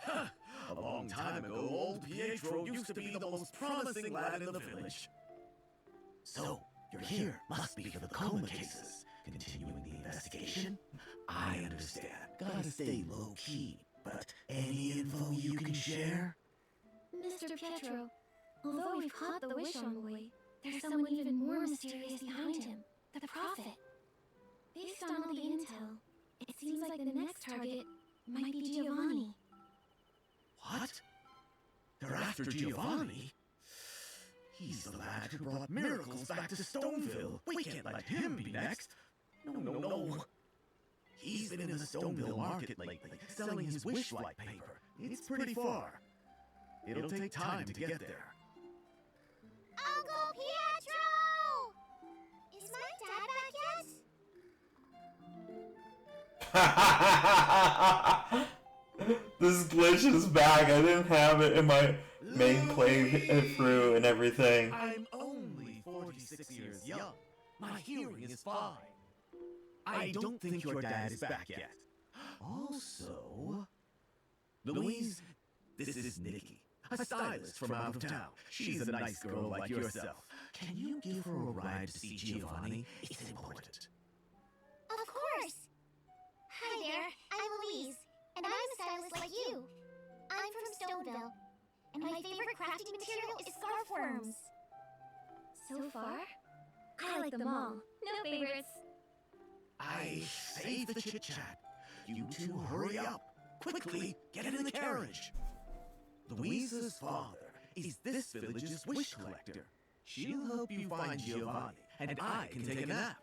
Speaker 10: Huh! A long time ago, old Pietro used to be the most promising lad in the village. So, you're here. Must be for the coma cases. Continuing the investigation? I understand. Gotta stay low-key. But any info you can share?
Speaker 4: Mr. Pietro, although we've caught the Wish Envoy, there's someone even more mysterious behind him, the Prophet. Based on all the intel, it seems like the next target might be Giovanni.
Speaker 10: What? They're after Giovanni? He's the lad who brought miracles back to Stoneville. We can't let him be next. No. He's been in the Stoneville market lately, selling his wish-light paper. It's pretty far. It'll take time to get there.
Speaker 3: Uncle Pietro! Is my dad back yet?
Speaker 1: This glitch is back. I didn't have it in my main playthrough and everything.
Speaker 10: I'm only 46 years young. My hearing is fine. I don't think your dad is back yet. Also... Louise, this is Nikki, a stylist from out of town. She's a nice girl like yourself. Can you give her a ride to see Giovanni? It's important.
Speaker 3: Of course. Hi there, I'm Leys, and I'm a stylist like you. I'm from Stoneville, and my favorite crafting material is scarf worms.
Speaker 4: So far, I like them all. No favorites.
Speaker 10: I save the chit-chat. You two hurry up. Quickly, get in the carriage. Louisa's father is this village's wish collector. She'll help you find Giovanni, and I can take a nap.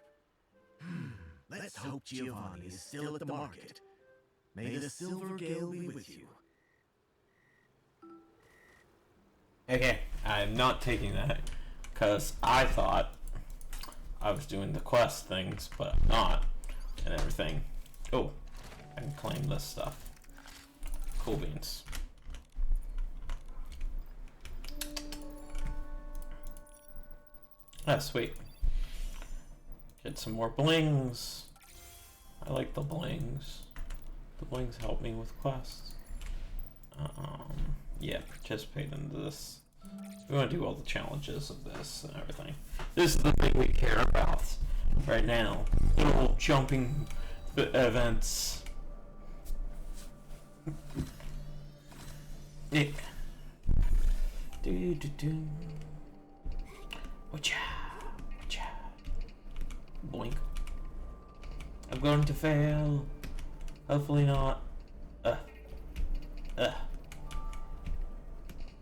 Speaker 10: Let's hope Giovanni is still at the market. May the Silver Gale be with you.
Speaker 1: Okay, I'm not taking that, because I thought I was doing the quest things, but I'm not, and everything. Oh, I can claim this stuff. Cool beans. Ah, sweet. Get some more blings. I like the blings. The blings help me with quests. Yeah, participate in this. We want to do all the challenges of this and everything. This is the thing we care about right now. Little jumping events. Yeah. Do. Wacha. Blink. I'm going to fail. Hopefully not.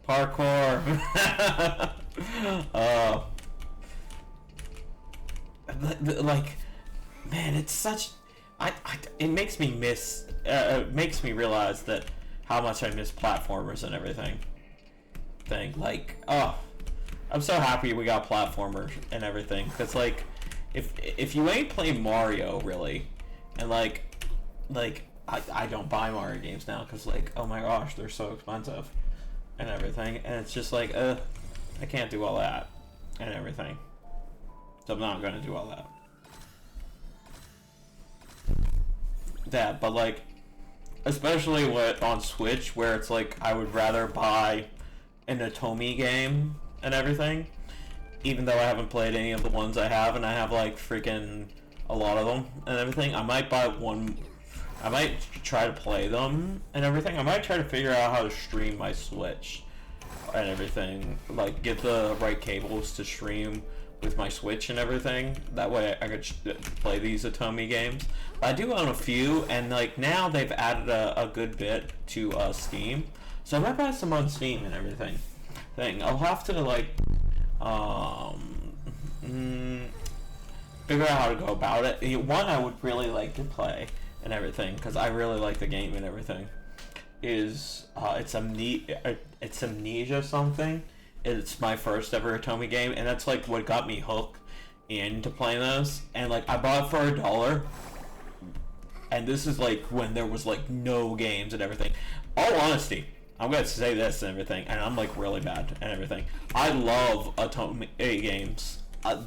Speaker 1: Parkour. Like, man, it's such. It makes me miss. Makes me realize that how much I miss platformers and everything. Like, oh, I'm so happy we got platformers and everything. Cause like, if you ain't playing Mario really, and like I don't buy Mario games now because like, oh my gosh, they're so expensive and everything, and it's just like, I can't do all that and everything, so I'm not gonna do all that. that, but like, especially on Switch, where it's like I would rather buy an Atomi game and everything, even though I haven't played any of the ones I have, and I have like freaking a lot of them and everything. I might buy one. I might try to play them and everything. I might try to figure out how to stream my Switch and everything. Like, get the right cables to stream with my Switch and everything. That way I could play these Atomi games. I do own a few, and like now they've added a good bit to Steam. So I might buy some on Steam and everything. I'll have to like figure out how to go about it. One I would really like to play and everything, because I really like the game and everything, is it's Amnesia something. It's my first ever Atomi game, and that's like what got me hooked into playing those. And like I bought it for $1, and this is like when there was like no games and everything. All honesty, I'm gonna say this and everything, and I'm like really bad and everything. I love Atomi games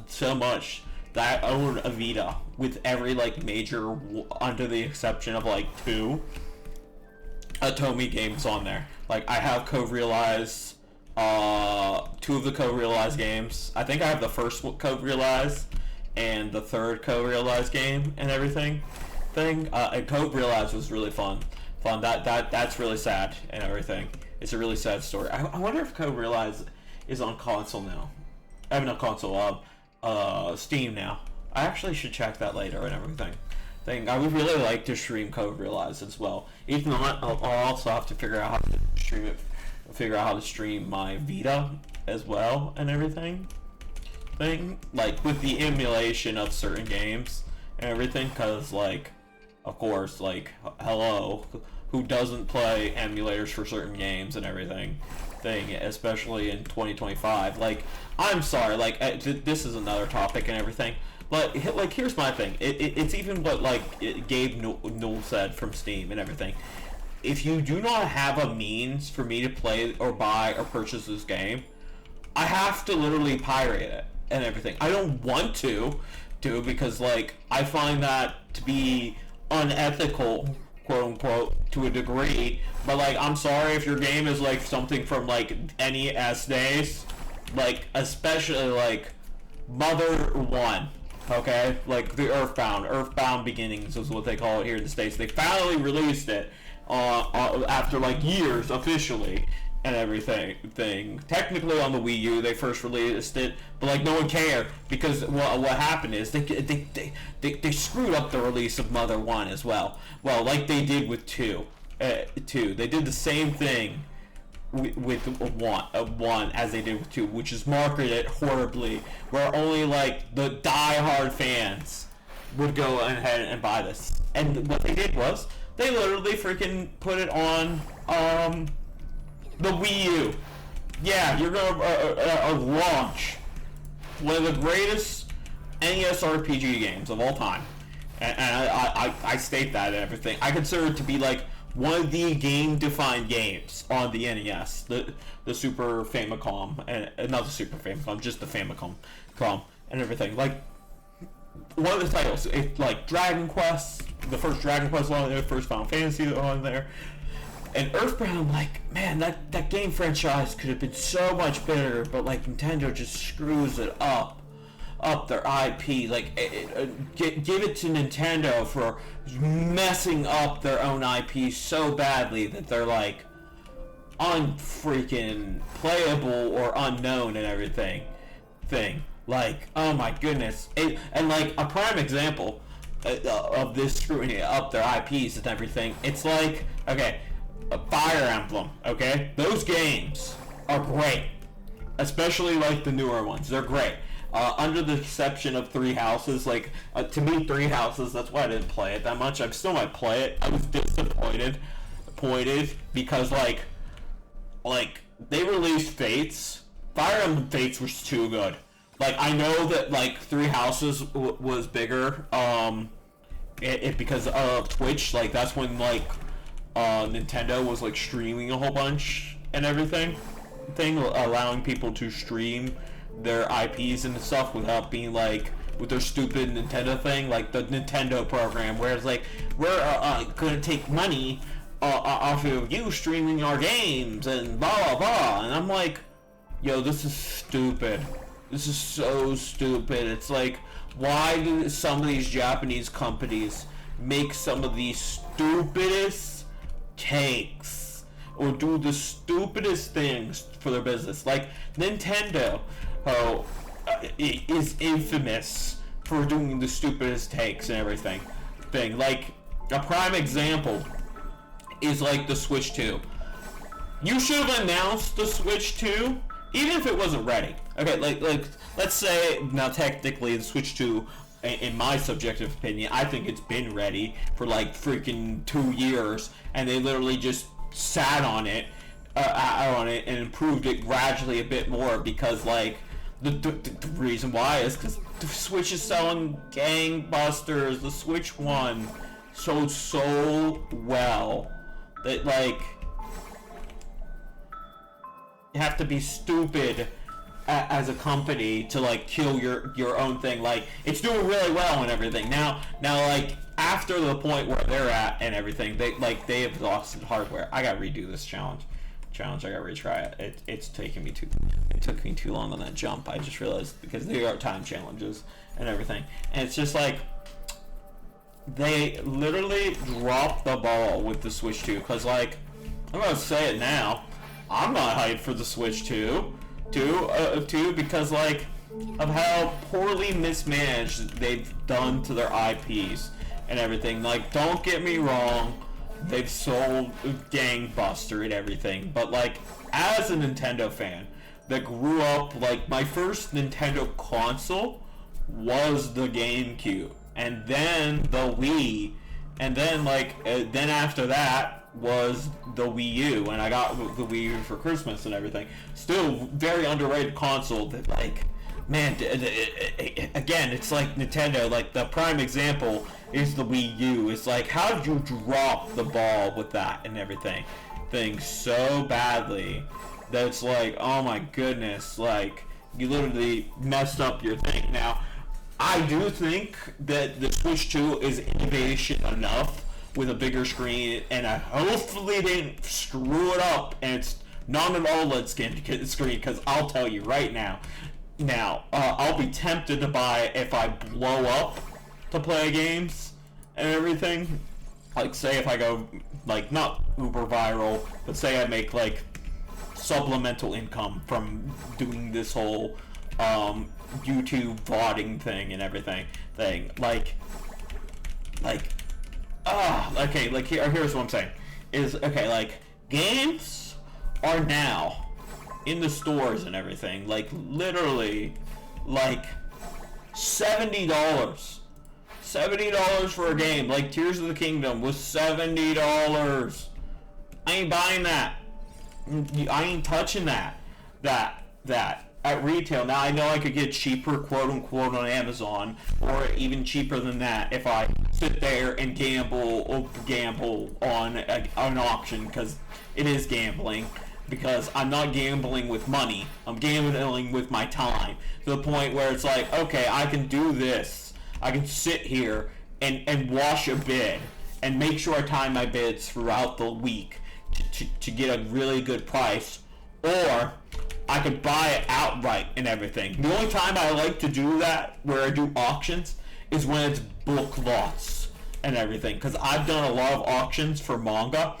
Speaker 1: so much that I own a Vita with every like major, under the exception of like 2 Atomi games on there. Like I have co-realized 2 of the co-realized games. I think I have the first co-realized and the third co-realized game and everything. And co-realized was really fun. That's really sad and everything. It's a really sad story. I wonder if co-realized is on console now. I mean, not console. Steam now. I actually should check that later and everything. I would really like to stream co-realized as well. If not, I'll also have to figure out how to stream it. Figure out how to stream my Vita as well and everything. Like with the emulation of certain games and everything, because like, of course, like, hello, who doesn't play emulators for certain games and everything? Especially in 2025. Like, I'm sorry, like, this is another topic and everything, but like, here's my thing. It's even what like Gabe Newell said from Steam and everything. If you do not have a means for me to play or buy or purchase this game, I have to literally pirate it and everything. I don't want to because like I find that to be unethical, quote unquote, to a degree. But like, I'm sorry if your game is like something from like NES days, like especially like Mother 1, okay, like the Earthbound Beginnings is what they call it here in the States. They finally released it after like years officially and everything. Technically on the Wii U they first released it, but like no one cared, because what happened is they screwed up the release of Mother 1 as well. Well, like they did with 2. They did the same thing with 1 as they did with 2, which is marketed it horribly, where only like the die-hard fans would go ahead and buy this. And what they did was they literally freaking put it on the Wii U. Yeah, you're gonna launch one of the greatest NES RPG games of all time, and I state that and everything. I consider it to be like one of the game-defined games on the NES, the Super Famicom, and not the Super Famicom, just the Famicom, and everything. Like, one of the titles, like Dragon Quest, the first Dragon Quest on there, first Final Fantasy on there, and Earthbound. Like, man, that game franchise could have been so much better, but like Nintendo just screws it up their IP. Like, give it to Nintendo for messing up their own IP so badly that they're like unfreaking playable or unknown and everything. Like, oh my goodness. And like a prime example of this screwing up their IPs and everything. It's like, okay, a Fire Emblem, okay? Those games are great. Especially like the newer ones. They're great. Under the exception of Three Houses, like, to me, Three Houses, that's why I didn't play it that much. I still might play it. I was disappointed because, like, they released Fates. Fire Emblem Fates was too good. Like, I know that, like, Three Houses was bigger, because of Twitch. Like, that's when, like, Nintendo was, like, streaming a whole bunch and everything. Allowing people to stream their IPs and stuff without being like with their stupid Nintendo thing, like the Nintendo program, where it's like, we're gonna take money off of you streaming our games and blah blah blah, and I'm like, yo, this is stupid. This is so stupid. It's like, why do some of these Japanese companies make some of the stupidest takes or do the stupidest things for their business? Like Nintendo is infamous for doing the stupidest takes and everything. Like a prime example is like the Switch 2. You should have announced the Switch 2 even if it wasn't ready. Okay, like let's say now technically the Switch 2, in my subjective opinion, I think it's been ready for like freaking 2 years, and they literally just sat on it and improved it gradually a bit more, because like the reason why is because the Switch is selling gangbusters. The Switch 1 sold so well that like you have to be stupid as a company to like kill your own thing. Like, it's doing really well and everything. Now like after the point where they're at and everything, they have exhausted hardware. I gotta redo this challenge. I gotta retry it. It took me too long on that jump. I just realized, because there are time challenges and everything, and it's just like they literally dropped the ball with the Switch 2. Because like, I'm gonna say it now, I'm not hyped for the Switch 2, because like of how poorly mismanaged they've done to their IPs and everything. Like, don't get me wrong, they've sold gangbuster and everything, but like, as a Nintendo fan that grew up, like, my first Nintendo console was the GameCube, and then the Wii, and then like then after that was the Wii U, and I got the Wii U for Christmas and everything. Still very underrated console that, like, man, again, it's like Nintendo, like the prime example is the Wii U. It's like, how did you drop the ball with that and everything so badly that it's like, oh my goodness, like, you literally messed up your thing. Now, I do think that the Switch 2 is innovation enough with a bigger screen, and I hopefully didn't screw it up and it's not an OLED screen, because I'll tell you right now, I'll be tempted to buy it if I blow up to play games and everything. Like, say if I go, like, not uber viral, but say I make like supplemental income from doing this whole YouTube VODing thing and everything okay, like, here's what I'm saying is, okay, like, games are now in the stores and everything, like, literally, like, $70 for a game. Like, Tears of the Kingdom was $70. I ain't buying that. I ain't touching that at retail. Now, I know I could get cheaper, quote unquote, on Amazon, or even cheaper than that if I sit there and gamble on an auction, because it is gambling, because I'm not gambling with money, I'm gambling with my time, to the point where it's like, okay, I can do this, I can sit here and wash a bid and make sure I time my bids throughout the week to get a really good price, or I could buy it outright and everything. The only time I like to do that, where I do auctions, is when it's book lots and everything. Because I've done a lot of auctions for manga,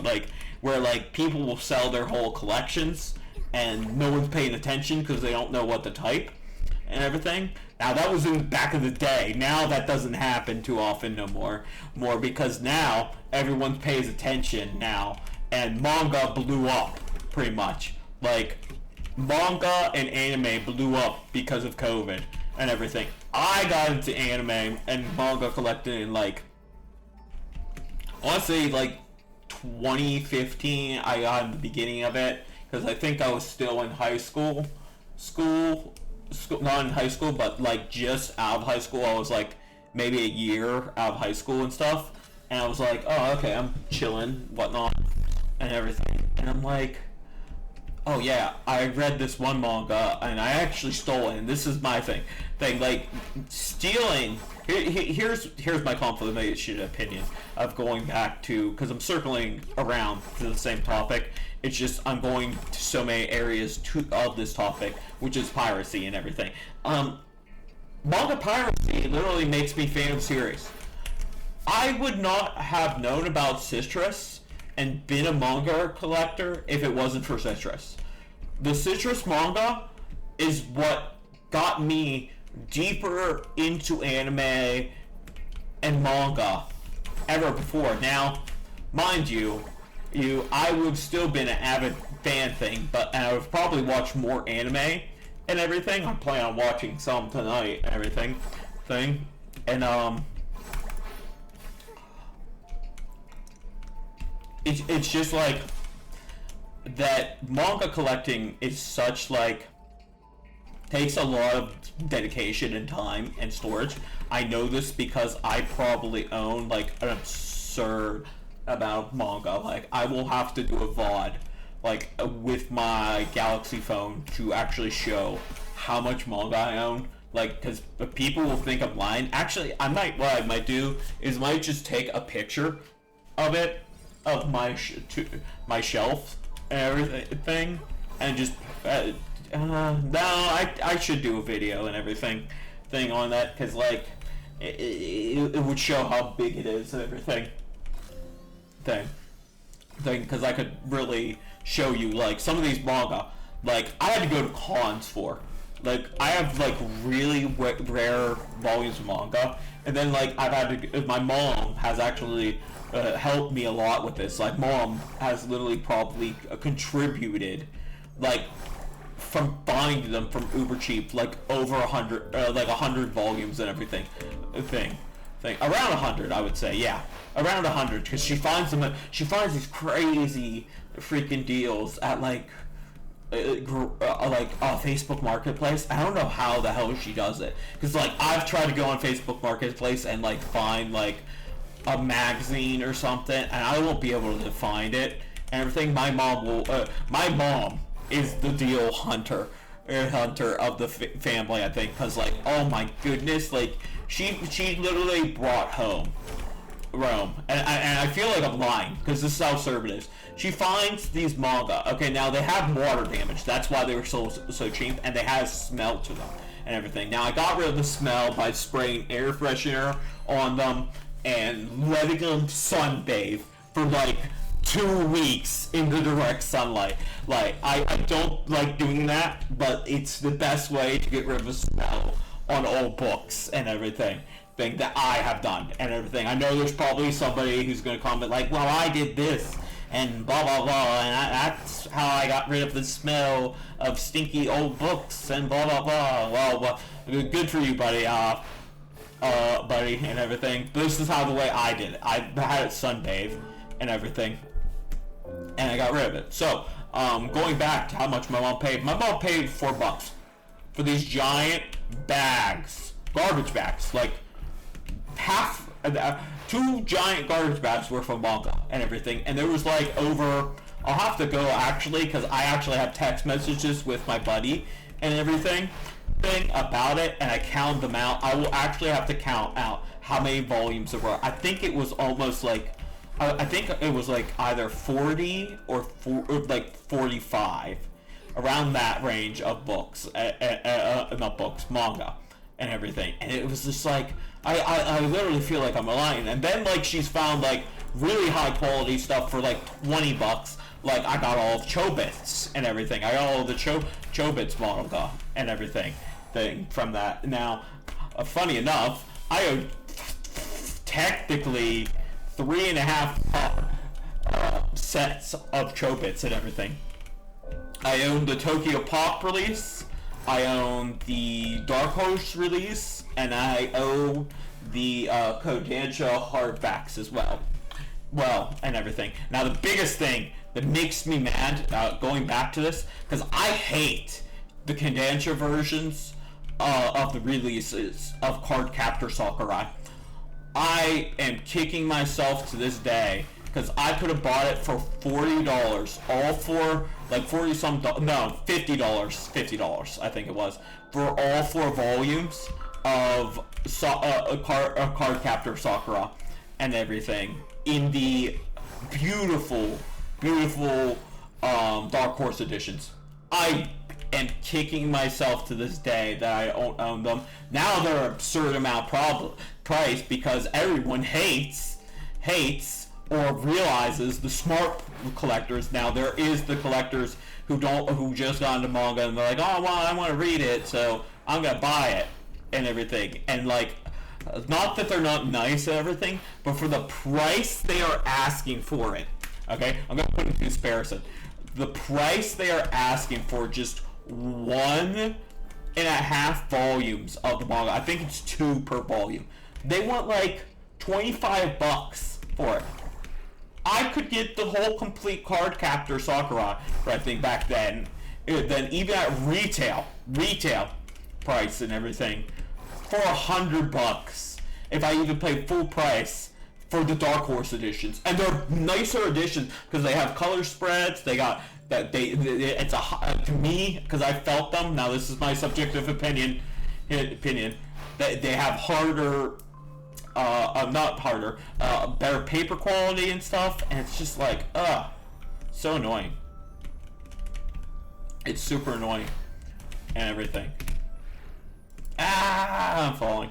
Speaker 1: like where like people will sell their whole collections and no one's paying attention because they don't know what to type and everything. Now, that was in back of the day. Now that doesn't happen too often no more because now everyone pays attention now, and manga blew up pretty much. Like, manga and anime blew up because of COVID and everything. I got into anime and manga collecting in, like, honestly, like 2015. I got in the beginning of it because I think I was still in high school, not in high school, but like just out of high school. I was like maybe a year out of high school and stuff, and I was like, oh, okay, I'm chilling, whatnot, and everything, and I'm like, oh yeah, I read this one manga and I actually stole it, and this is my thing. Like, stealing. Here's my confirmation opinion of going back to, because I'm circling around to the same topic. It's just I'm going to so many areas of this topic, which is piracy and everything. Manga piracy literally makes me fan of series. I would not have known about Citrus and been a manga collector if it wasn't for Citrus. The Citrus manga is what got me deeper into anime and manga ever before. Now, mind you, I would have still been an avid fan thing, but I would probably watch more anime and everything. I plan on watching some tonight and everything. And it's just like that manga collecting is such like takes a lot of dedication and time and storage. I know this because I probably own like an absurd amount of manga. Like I will have to do a VOD like with my Galaxy phone to actually show how much manga I own. Like, because people will think I'm lying. Actually, what I might do is might just take a picture of it, of my shelf and everything, and just no, I should do a video and everything on that, because like it would show how big it is and everything because I could really show you like some of these manga like I had to go to cons for. Like, I have, like, really rare volumes of manga, and then, like, I've had to, my mom has actually helped me a lot with this. Like, mom has literally probably contributed, like, from buying them from uber cheap, like, over 100, like, 100 volumes and everything, around 100, I would say, yeah, around 100, because she finds these crazy freaking deals at, like Facebook Marketplace. I don't know how the hell she does it, because like I've tried to go on Facebook Marketplace and like find like a magazine or something, and I won't be able to find it and everything. My mom is the deal hunter of the family, I think, because like, oh my goodness, like she literally brought home Rome, and I feel like I'm lying because this is how absurd it is. She finds these manga. Okay, now they have water damage. That's why they were so cheap, and they had a smell to them and everything. Now I got rid of the smell by spraying air freshener on them and letting them sunbathe for like 2 weeks in the direct sunlight. Like I don't like doing that, but it's the best way to get rid of the smell on old books and everything. Thing that I have done and everything. I know there's probably somebody who's going to comment like, well, I did this and blah blah blah, and that's how I got rid of the smell of stinky old books and blah blah blah. Well, good for you, buddy, buddy, and everything. But this is how the way I did it. I had it sunbathed and everything, and I got rid of it. So, going back to how much my mom paid. My mom paid $4 for these giant bags, garbage bags, like. Half, 2 giant garbage bags worth of manga and everything, and there was like over, I'll have to go actually, because I actually have text messages with my buddy and everything about it, and I counted them out. I will actually have to count out how many volumes there were. I think it was almost like, I think it was like either 40 or like 45, around that range of books, not books, manga and everything, and it was just like, I literally feel like I'm lying. And then like she's found like really high quality stuff for like $20. Like I got all of Chobits and everything. I got all of the Chobits manga and everything from that. Now, funny enough, I own technically 3.5 sets of Chobits and everything. I own the Tokyo Pop release. I own the Dark Horse release, and I own the Kodansha hardbacks as well. And everything. Now, the biggest thing that makes me mad, going back to this, because I hate the Kodansha versions of the releases of Cardcaptor Sakurai. I am kicking myself to this day, because I could have bought it for $40, all for like $50, $50 I think it was, for all 4 volumes of Card Captor Sakura and everything in the beautiful Dark Horse editions. I am kicking myself to this day that I don't own them. Now they're an absurd amount price because everyone hates or realizes, the smart collectors. Now there is the collectors who just got into manga and they're like, oh well, I want to read it, so I'm gonna buy it and everything. And like, not that they're not nice and everything, but for the price they are asking for it. Okay, I'm gonna put it in comparison. The price they are asking for just 1.5 volumes of the manga. I think it's 2 per volume. They want like $25 for it. I could get the whole complete Card Captor Sakura, I think back then even at retail price and everything, for $100 if I even paid full price for the Dark Horse editions. And they're nicer editions because they have color spreads. They got that it's to me, because I felt them. Now this is my subjective opinion. They have harder, better paper quality and stuff, and it's just like, so annoying. It's super annoying and everything. I'm falling.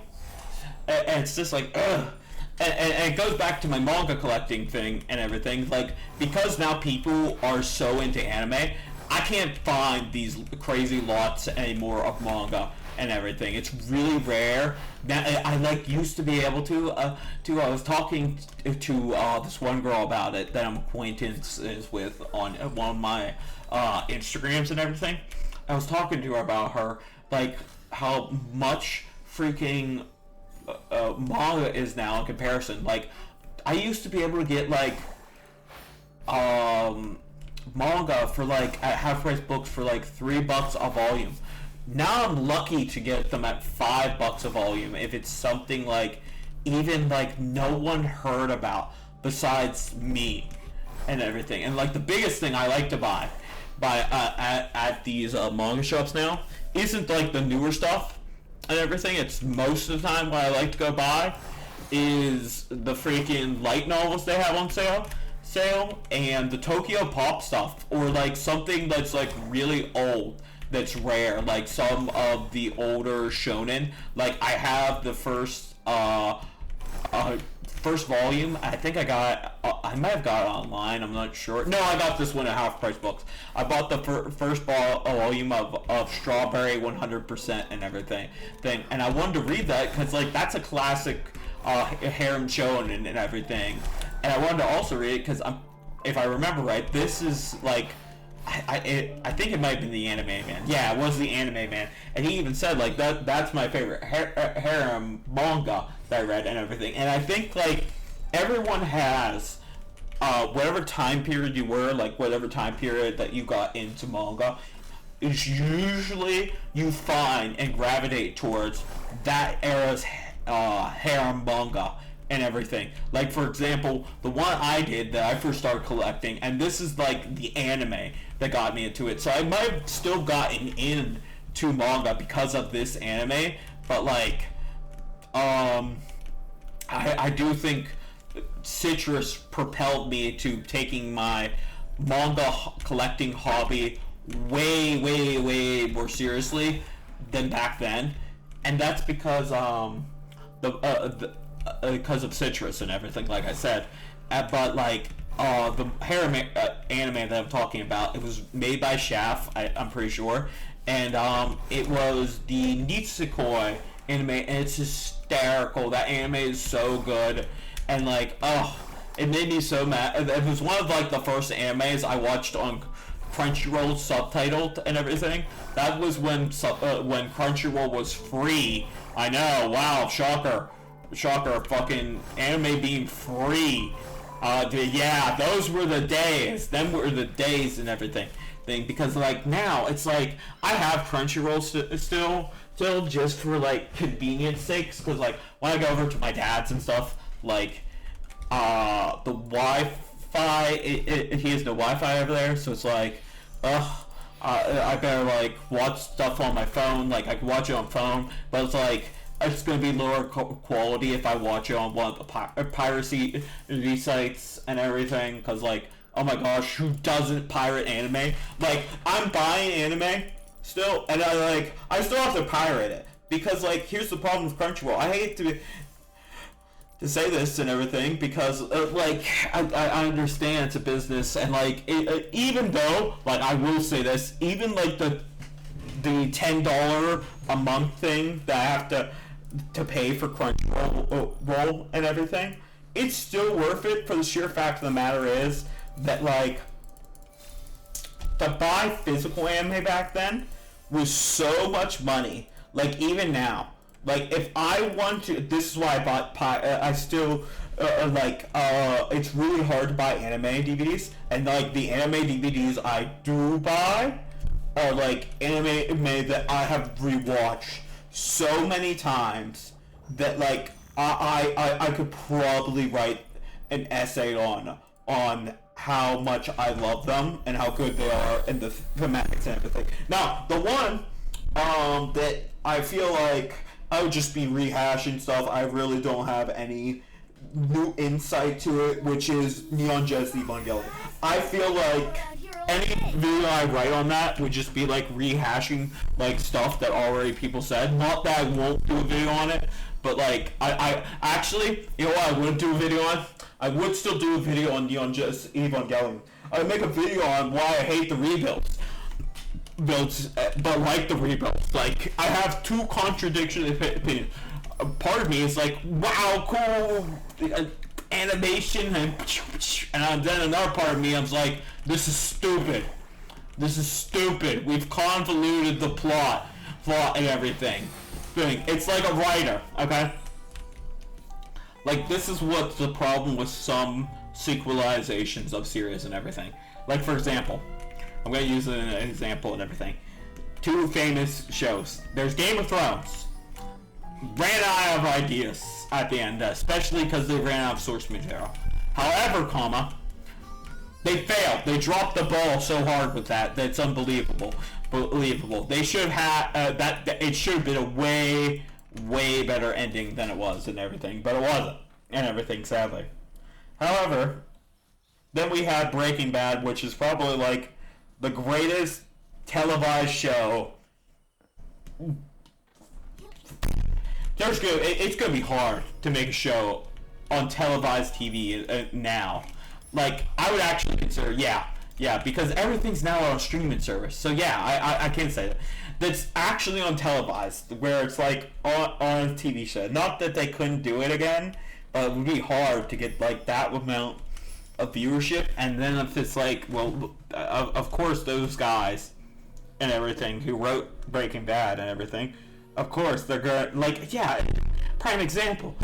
Speaker 1: And it's just like, ugh. And it goes back to my manga collecting thing and everything. Like, because now people are so into anime, I can't find these crazy lots anymore of manga and everything. It's really rare. Now, I like used to be able to. I was talking to this one girl about it that I'm acquaintances with on one of my Instagrams and everything. I was talking to her about her, like, how much freaking manga is now in comparison. Like, I used to be able to get like manga for like at half-price books for like $3 a volume. Now I'm lucky to get them at $5 a volume if it's something like even like no one heard about besides me and everything. And like the biggest thing I like to buy at these manga shops now isn't like the newer stuff and everything. It's most of the time what I like to go buy is the freaking light novels they have on sale and the Tokyo Pop stuff, or like something that's like really old that's rare, like some of the older shonen. Like I have the first volume. I think I might have got it online, I'm not sure. No, I got this one at Half Price Books. I bought the first volume of Strawberry 100% and everything. And I wanted to read that because like that's a classic harem shonen and everything. And I wanted to also read it because if I remember right, this is like, I think it might have been the Anime Man. Yeah, it was the Anime Man. And he even said like that's my favorite harem manga that I read and everything. And I think like everyone has whatever time period you were, like whatever time period that you got into manga, is usually you find and gravitate towards that era's harem manga and everything. Like for example, the one I did that I first started collecting, and this is like the anime that got me into it. So I might have still gotten into manga because of this anime, but like I do think Citrus propelled me to taking my manga collecting hobby way more seriously than back then, and that's because because of Citrus and everything, like I said. But like the harem anime that I'm talking about, it was made by Shaft, I'm pretty sure, and it was the Nisekoi anime, and it's hysterical. That anime is so good, and like, it made me so mad. It was one of like the first animes I watched on Crunchyroll, subtitled and everything. That was when Crunchyroll was free. I know, wow, shocker, fucking anime being free. Yeah, those were the days. Them were the days and everything. Because like now it's like I have Crunchyroll still just for like convenience sakes, because like when I go over to my dad's and stuff, like the Wi-Fi. He has no Wi-Fi over there, so it's like, ugh. I better like watch stuff on my phone. Like I can watch it on phone, but it's like it's gonna be lower quality if I watch it on one of the piracy sites and everything. Cause like, oh my gosh, who doesn't pirate anime? Like I'm buying anime still, and I still have to pirate it because like here's the problem with Crunchyroll. I hate to say this and everything because like I understand it's a business and like even though like I will say this, even like the $10 a month thing that I have to pay for Crunchyroll and everything, it's still worth it for the sheer fact of the matter is that like to buy physical anime back then was so much money. Like even now, like if I want to, this is why I bought I still it's really hard to buy anime DVDs, and like the anime DVDs I do buy are like anime that I have rewatched so many times that like I could probably write an essay on how much I love them and how good they are and the thematics and everything. Now the one that I feel like I would just be rehashing stuff. I really don't have any new insight to it, which is Neon Genesis Evangelion. I feel like any video I write on that would just be like rehashing like stuff that already people said. Not that I won't do a video on it, but like I actually, you know what I would do a video on? I would still do a video on Neon Genesis Evangelion. I would make a video on why I hate the rebuilds. But like the rebuilds, like I have two contradictory opinions. Part of me is like, wow, cool animation, and then another part of me is like, this is stupid. This is stupid. We've convoluted the plot and everything. It's like a writer, okay? Like this is what's the problem with some sequelizations of series and everything. Like for example, I'm going to use an example and everything. Two famous shows. There's Game of Thrones. Ran out of ideas at the end, especially because they ran out of source material. However, they failed. They dropped the ball so hard with that it's unbelievable. They should have it should have been a way better ending than it was and everything, but it wasn't and everything, sadly. However, then we had Breaking Bad, which is probably like the greatest televised show. It's gonna be hard to make a show on televised TV now. Like I would actually consider, yeah, because everything's now on a streaming service. So yeah, I can say that. That's actually on televised, where it's like on a TV show. Not that they couldn't do it again, but it would be hard to get like that amount of viewership. And then if it's like, well, of course those guys and everything who wrote Breaking Bad and everything, of course they're gonna like, yeah. Prime example,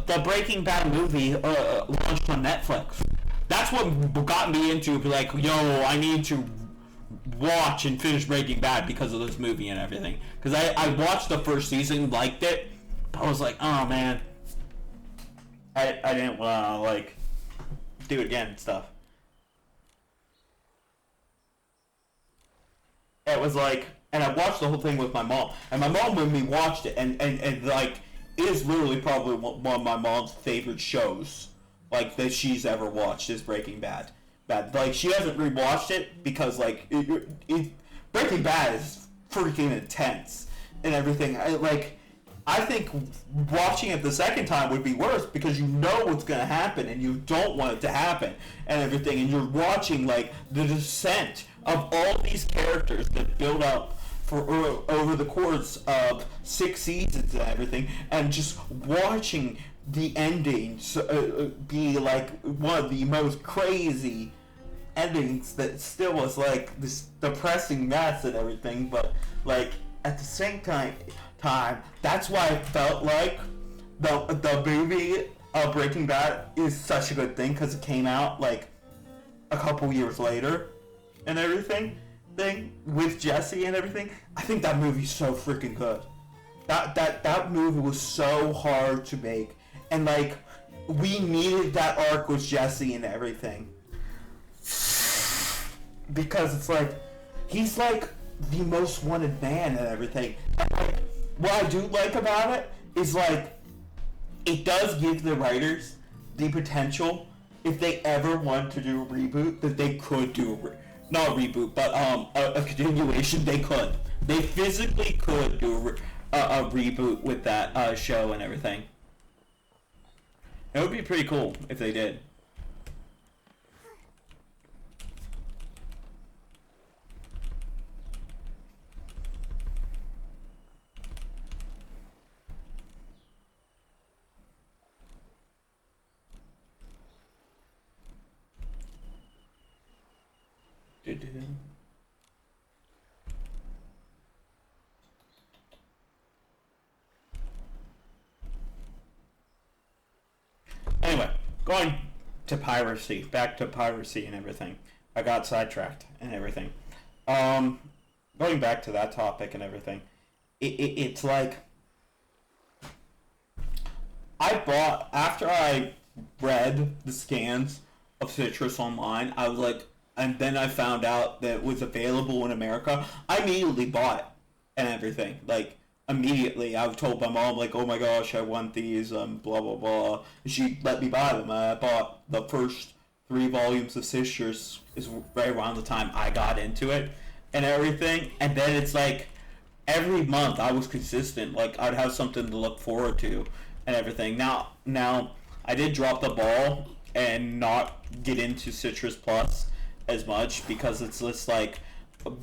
Speaker 1: the Breaking Bad movie launched on Netflix. That's what got me into like, yo, I need to watch and finish Breaking Bad because of this movie and everything. Because I watched the first season, liked it, but I was like, oh man, I didn't want to like do it again and stuff. It was like, and I watched the whole thing with my mom, and my mom with me watched it, and like, it is literally probably one of my mom's favorite shows, like, that she's ever watched, is Breaking Bad. Like, she hasn't rewatched it, because, like, Breaking Bad is freaking intense, and everything. I think watching it the second time would be worse, because you know what's going to happen, and you don't want it to happen, and everything, and you're watching, like, the descent of all these characters that build up for over the course of 6 seasons and everything, and just watching the endings be like one of the most crazy endings that still was like this depressing mess and everything, but like at the same time that's why I felt like the movie Breaking Bad is such a good thing, because it came out like a couple years later and everything with Jesse and everything. I think that movie's so freaking good. That movie was so hard to make, and like we needed that arc with Jesse and everything. because it's like he's like the most wanted man and everything. And like, what I do like about it is like it does give the writers the potential, if they ever want to do a reboot, that they could do not a reboot, but a continuation. They could. They physically could do a reboot with that show and everything. It would be pretty cool if they did. Anyway, going to piracy, back to piracy and everything. I got sidetracked and everything. Going back to that topic and everything, it's like I bought after I read the scans of citrus online. I was like, and then I found out that it was available in America. I immediately bought it and everything. Like immediately, I told my mom like, "Oh my gosh, I want these." Blah blah blah. And she let me buy them. I bought the first 3 volumes of citrus. Is right around the time I got into it and everything. And then it's like every month I was consistent. Like I'd have something to look forward to and everything. Now I did drop the ball and not get into Citrus Plus as much because it's just like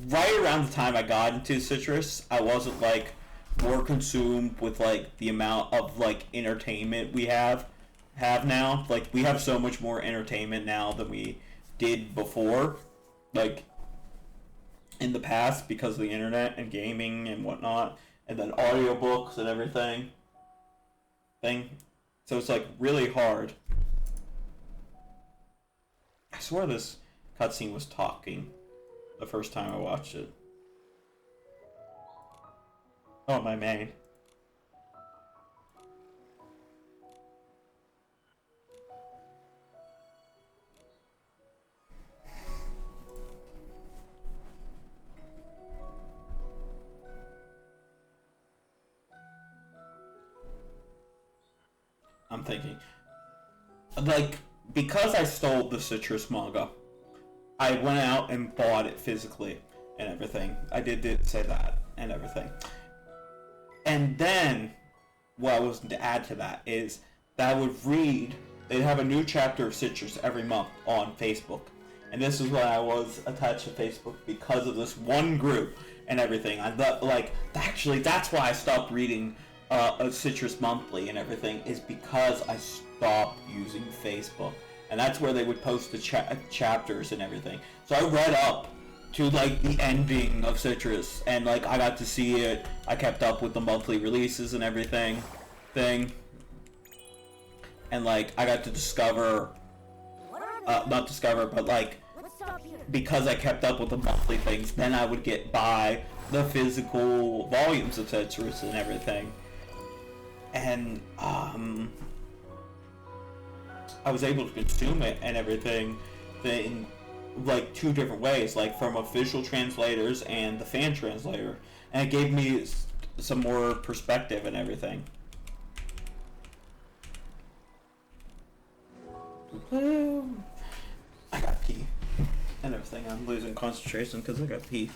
Speaker 1: right around the time I got into Citrus, I wasn't like more consumed with like the amount of like entertainment we have now. Like we have so much more entertainment now than we did before, like in the past, because of the internet and gaming and whatnot, and then audiobooks and everything. So it's like really hard. I swear this cutscene was talking the first time I watched it. Oh, my main. I'm thinking, like, because I stole the Citrus manga, I went out and bought it physically and everything. I did say that and everything. And then, what I was to add to that is that I would read, they'd have a new chapter of Citrus every month on Facebook. And this is when I was attached to Facebook because of this one group and everything. I thought, like, actually, that's why I stopped reading Citrus Monthly and everything, is because I stopped using Facebook. And that's where they would post the chapters and everything. So I read up to like the ending of Citrus, and like I got to see it. I kept up with the monthly releases and everything, and like I got to discover, not discover, but like because I kept up with the monthly things, then I would buy the physical volumes of Citrus and everything, and I was able to consume it and everything in like 2 different ways, like from official translators and the fan translator, and it gave me some more perspective and everything. I got pee and everything. I'm losing concentration because I got pee.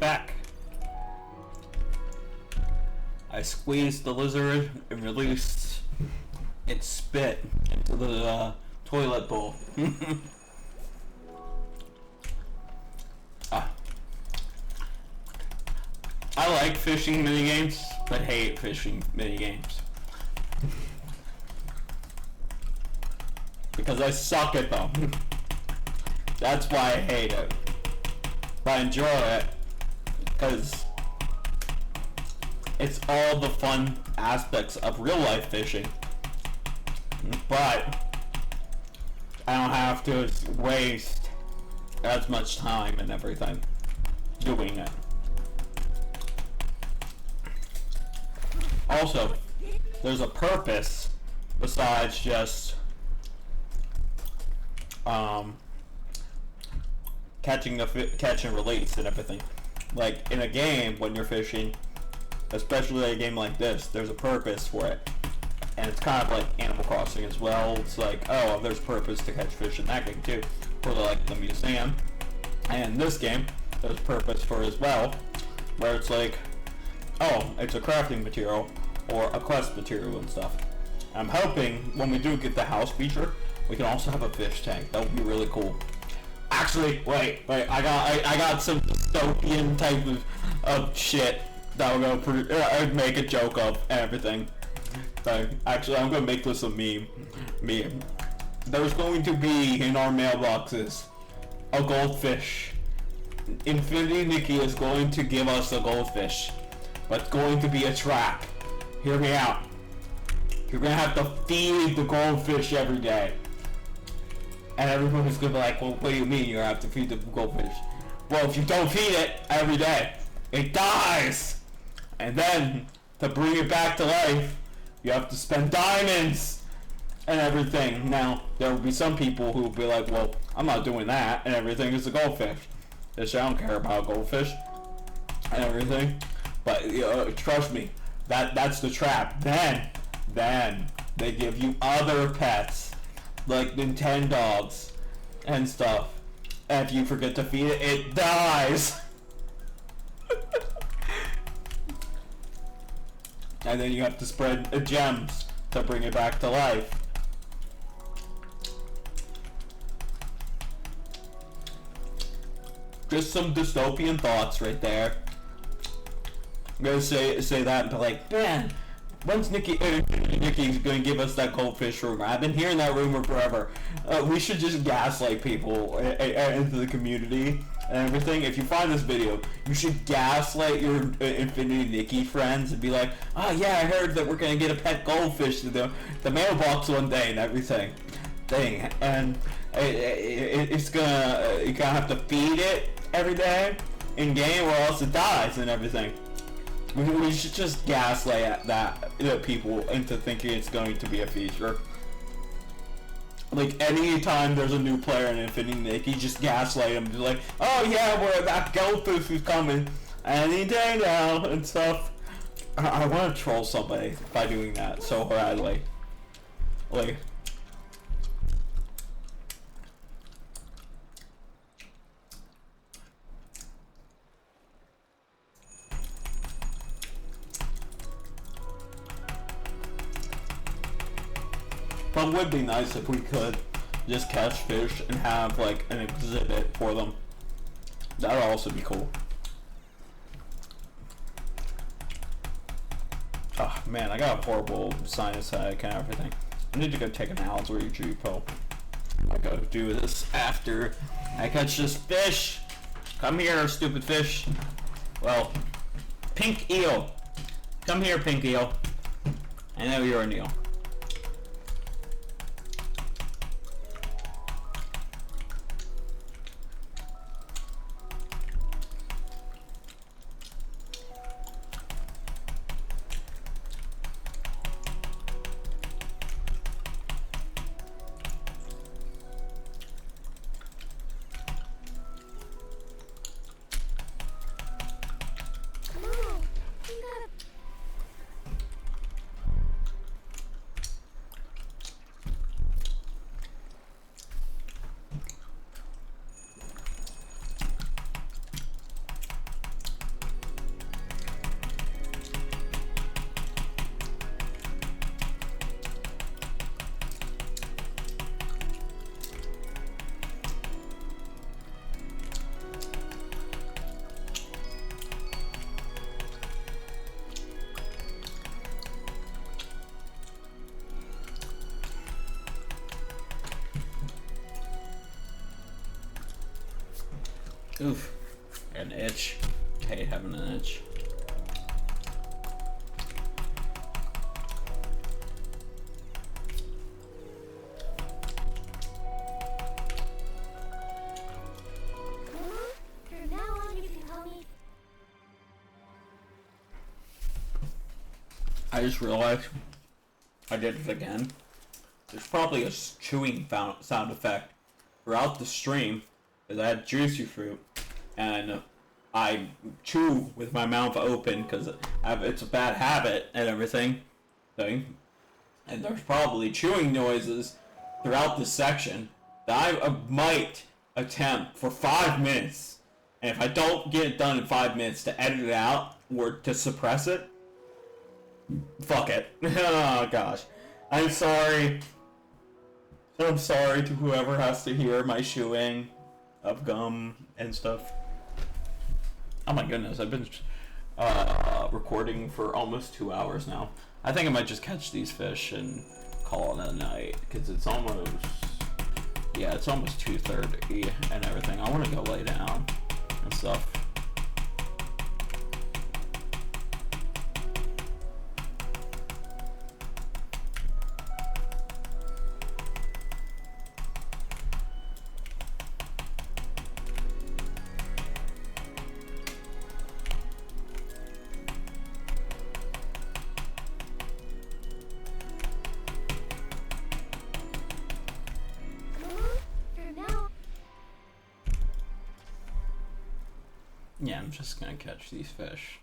Speaker 1: back. I squeezed the lizard and released its spit into the toilet bowl. I like fishing minigames, but hate fishing minigames. Because I suck at them. That's why I hate it. But I enjoy it because it's all the fun aspects of real life fishing. But I don't have to waste as much time and everything doing it. Also, there's a purpose besides just catch and release and everything. Like in a game, when you're fishing, especially a game like this, there's a purpose for it, and it's kind of like Animal Crossing as well. It's like, oh, there's purpose to catch fish in that game too, for like the museum. And this game, there's purpose for as well, where it's like, oh, it's a crafting material or a quest material and stuff. I'm hoping when we do get the house feature, we can also have a fish tank. That would be really cool. Actually, wait, I got some dystopian type of shit that we're gonna make a joke of and everything. So, actually, I'm gonna make this a meme. There's going to be in our mailboxes a goldfish. Infinity Nikki is going to give us a goldfish, but it's going to be a trap. Hear me out. You're gonna have to feed the goldfish every day. And everybody's gonna be like, well, what do you mean you have to feed the goldfish? Well, if you don't feed it every day, it dies! And then, to bring it back to life, you have to spend diamonds and everything. Now, there will be some people who will be like, well, I'm not doing that, and everything is a goldfish. Bitch, I don't care about goldfish and everything. But, trust me, that's the trap. Then, they give you other pets, like Nintendogs and stuff. And if you forget to feed it, it dies. And then you have to spread gems to bring it back to life. Just some dystopian thoughts right there. I'm gonna say that and be like, man, when's Nikki's gonna give us that goldfish rumor? I've been hearing that rumor forever. We should just gaslight people into the community and everything. If you find this video, you should gaslight your Infinity Nikki friends and be like, oh yeah, I heard that we're gonna get a pet goldfish to the mailbox one day and everything. And it's gonna, you're gonna have to feed it every day in game or else it dies and everything. We should just gaslight people into thinking it's going to be a feature. Like, anytime there's a new player in Infinity Nikki, just gaslight them. Just like, oh yeah, that goldfish is coming any day now and stuff. I want to troll somebody by doing that so badly. Like, but it would be nice if we could just catch fish and have like an exhibit for them. That would also be cool. Oh man, I got a horrible sinus headache and everything. I need to go take an allergy pill. I gotta do this after I catch this fish. Come here, stupid fish. Well, pink eel. Come here, pink eel. I know you're an eel. Oof. An itch. I hate having an itch.
Speaker 3: From now on, you can call me.
Speaker 1: I just realized I did it again. There's probably a chewing sound effect throughout the stream because I had juicy fruit and I chew with my mouth open because it's a bad habit and everything. And there's probably chewing noises throughout this section that I might attempt for 5 minutes. And if I don't get it done in 5 minutes to edit it out or to suppress it, fuck it. Oh gosh. I'm sorry. I'm sorry to whoever has to hear my chewing of gum and stuff. Oh my goodness, I've been recording for almost 2 hours now. I think I might just catch these fish and call it a night because it's almost, yeah, it's almost 2:30 and everything. I want to go lay down and stuff. Yeah, I'm just gonna catch these fish.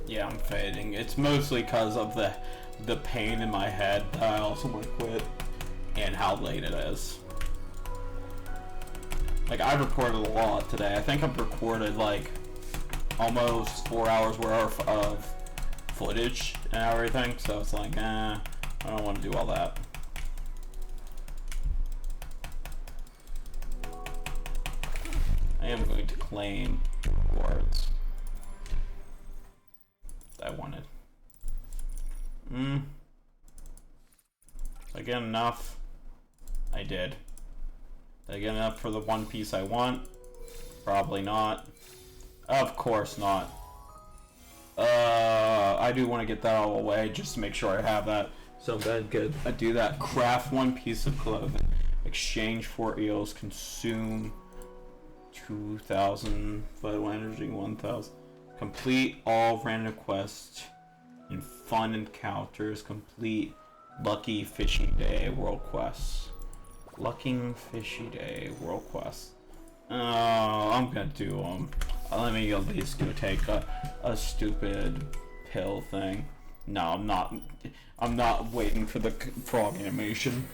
Speaker 1: Yeah, I'm fading. It's mostly because of the pain in my head that I also want to quit and how late it is. Like, I've recorded a lot today. I think I've recorded, like, almost 4 hours worth of footage and everything, so it's like, I don't want to do all that. I am going to claim rewards that I wanted. Did I get enough? I did. Did I get enough for the one piece I want? Probably not. Of course not. I do want to get that all away just to make sure I have that. So then I do that. Craft one piece of clothing. Exchange 4 eels. Consume 2,000 vital energy. 1,000. Complete all random quests and fun encounters. Complete Lucky Fishing Day world quests. Lucky Fishy Day world quest. Oh, I'm gonna do them. Let me at least go take a stupid pill thing. No, I'm not. I'm not waiting for the frog animation.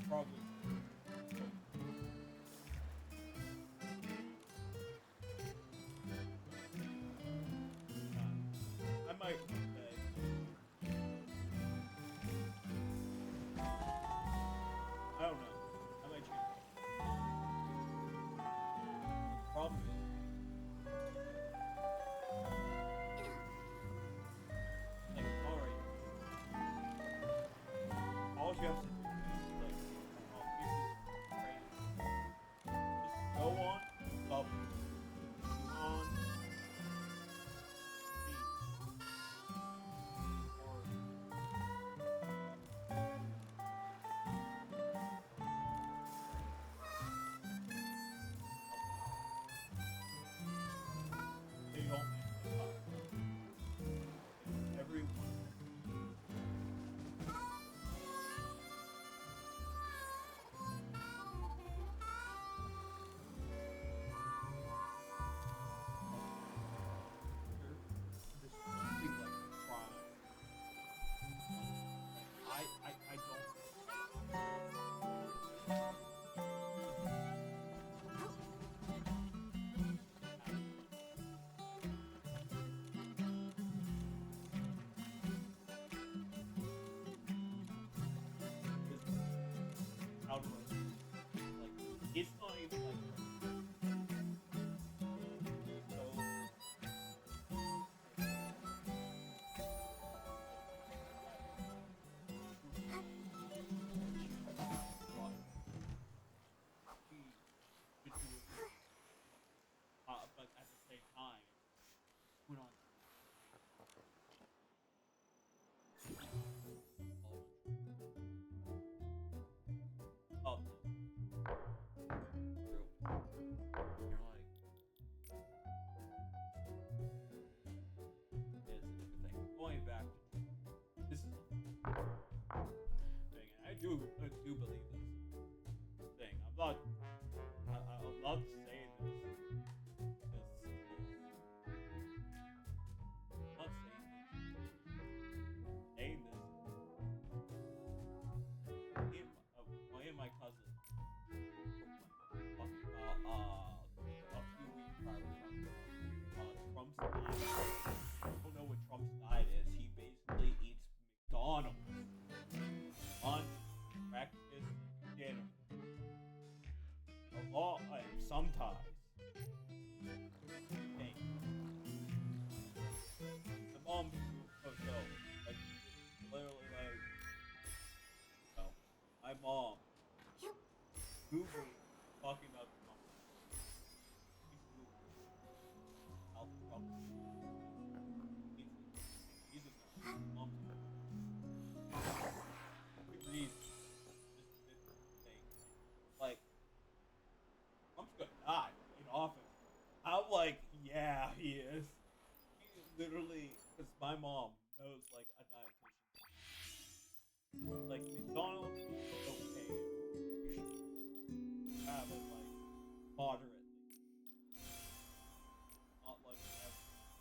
Speaker 1: probably. I might say. I don't know. I might change. Problem is, like, alright. All you have to do is, like, oh, this is crazy. Just go on, up, on, or they don't everyone. This something like crime. I don't. How do I like? It's not even like so. But at the same time, went on. Up. You're like, it's a good thing. Going back to this is a thing, and I do believe this thing. I'm not saying this. I'm not saying this. Me and my cousin talking about a few weeks prior to Trump's diet. I don't know what Trump's diet is. He basically eats McDonald's on breakfast, dinner, a lot, sometimes. Hey, my mom like literally like, no, my mom Google talking about Trump. He's Trump. He's a mom. He reads this thing. Like, Trump's gonna die in office. I'm like, yeah, he is. He literally, because my mom knows like a dietitian. Like McDonald's is okay. You should have it like moderately, not like every day.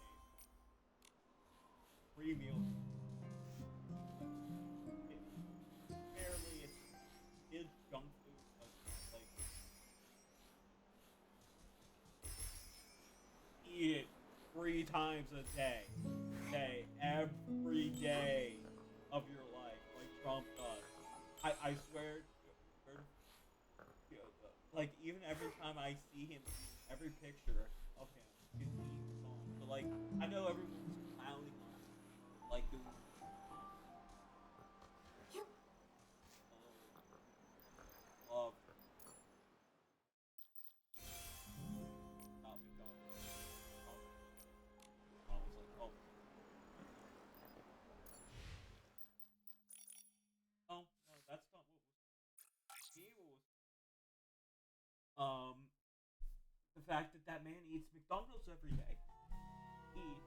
Speaker 1: Free meals. Barely, it's his junk food, but like eat it 3 times a day, every day of your life, like Trump does. I swear, like even every time I see him, every picture of him is eating songs. So like I know everyone's clowning on him, like doing love. Not McDonald's. I was like, oh. Oh, no, that's not what was. He was. The fact that that man eats McDonald's every day. Eats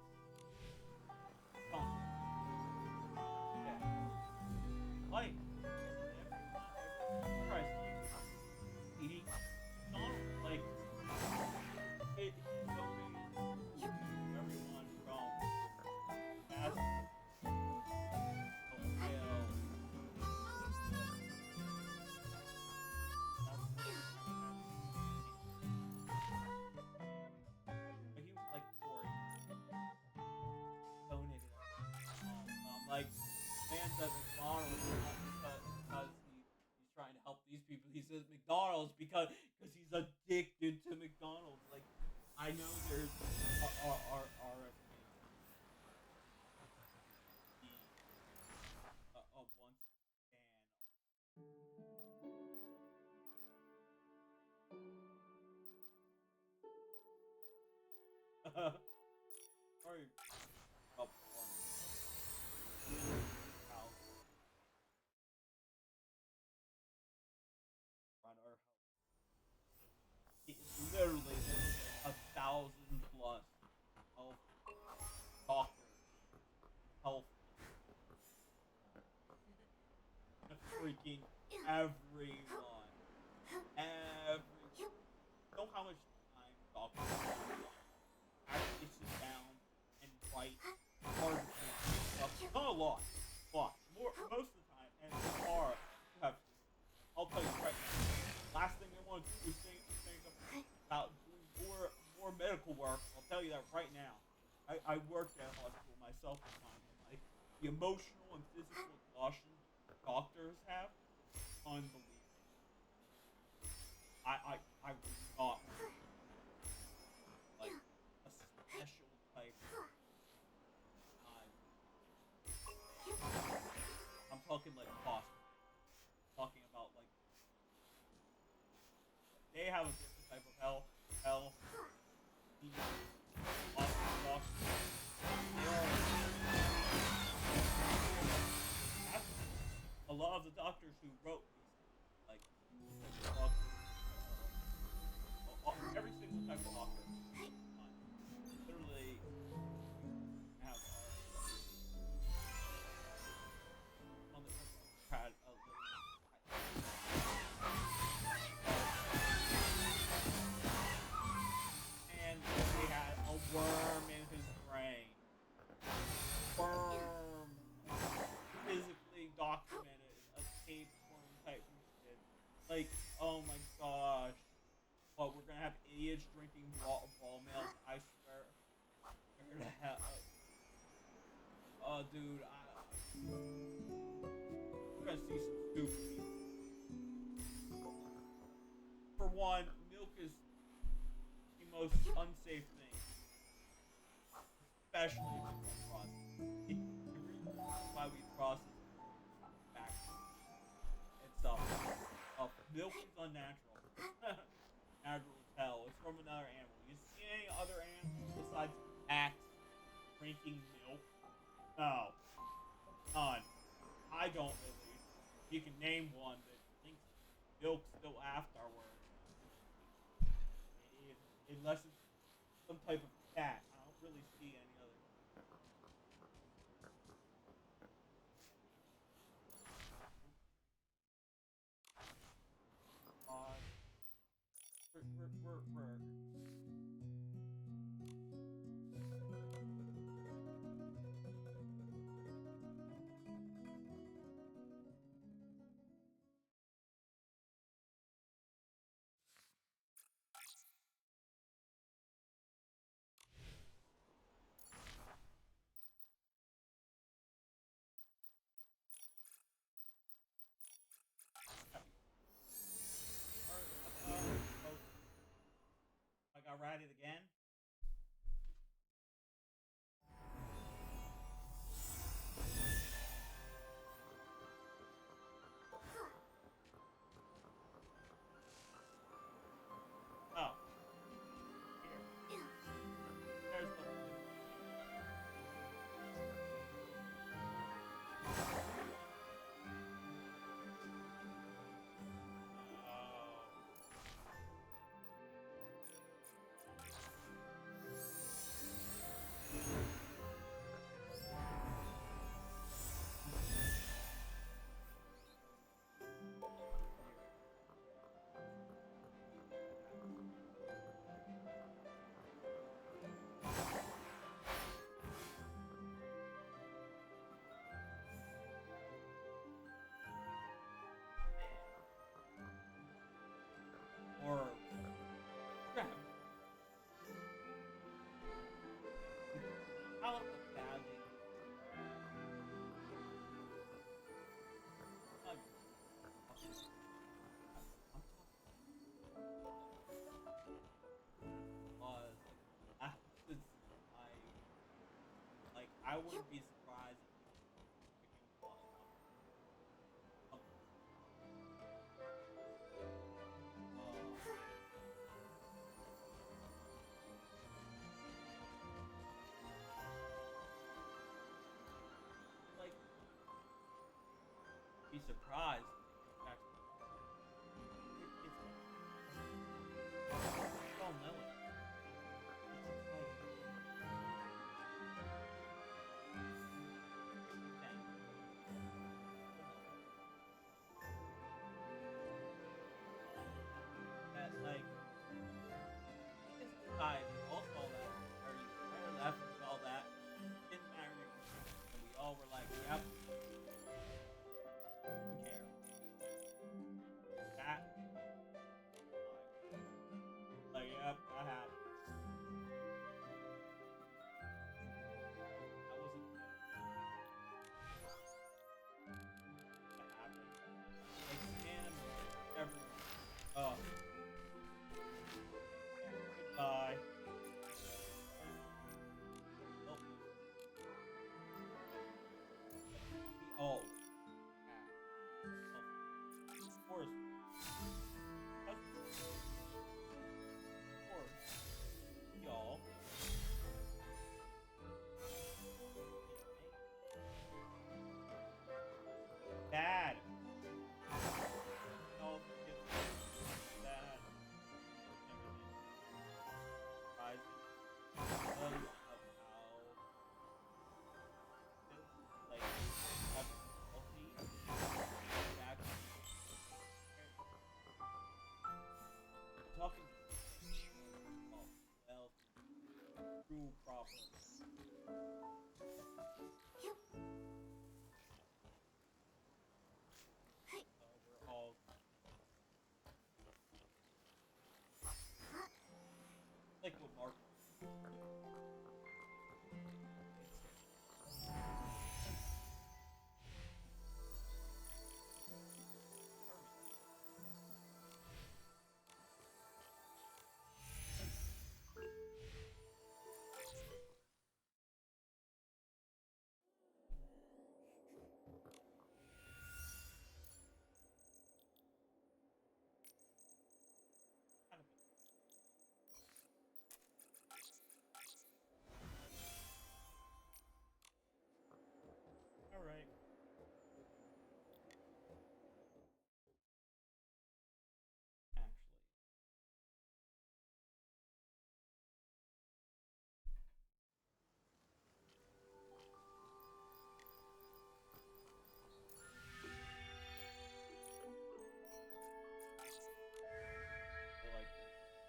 Speaker 1: McDonald's every day. Like, every Christ, eating McDonald's. Like, it so everyone from fast hotel said McDonald's not because he's trying to help these people. He says McDonald's because he's addicted to McDonald's. Like, I know there's RFK once and sorry about house around our house. It's literally there's 1,000 plus health doctors, health freaking everyone, know how much time doctors actually sit down and write articles and stuff. Not a lot, but most of the time, and they are you have to. I'll tell you right now. Last thing they want to do is think about doing more medical work. I'll tell you that right now. I worked at a hospital myself at the time, and like the emotional and physical exhaustion doctors have, unbelievable. I would not want like a special type of time. I'm talking like hospital. Talking about like they have a different type of hell. The hospital doctors. They are a lot of the doctors who wrote these things, like doctors, every single type of doctor, literally have on the had a and they had a worm in his brain. Worm, physically documented, a tapeworm type shit. Like, oh my gosh. But we're gonna have idiots drinking ball milk. I swear. We're gonna have. Oh, dude. We're gonna see some stupid people. For one, milk is the most unsafe thing, especially if it's unprocessed. The reason why we process back and stuff. Milk is unnatural. Natural as hell. It's from another animal. You see any other animal besides cats drinking milk? No. None. I don't at least. You can name one that drinks milk still afterwards. Unless it's some type of cat. I don't really see any other. We're I got read it again. Oh. Here. There's the. Oh. wouldn't be surprised if you want like be surprised. Oh no. That like it's I also all that or you left with all that didn't matter anymore. And we all were like, yep, who cares? That like yep, that happened. That wasn't that happened. Like man, everyone. Oh. Goodbye. Oh. We all of course. Of course. Y'all. Bad. Y'all forget bad. Everything. Rising. Because of how like healthy actually talking about well true proper. We're all like what Mark. Kind of all right.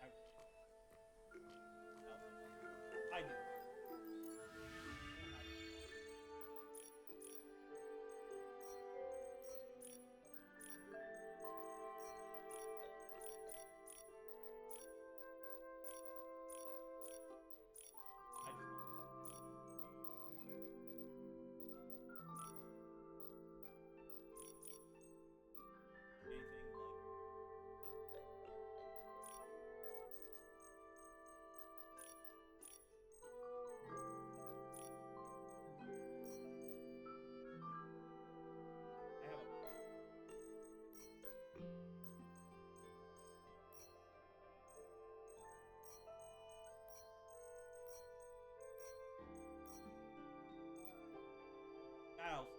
Speaker 1: Actually, I like this. I do. I just anything like I have a house.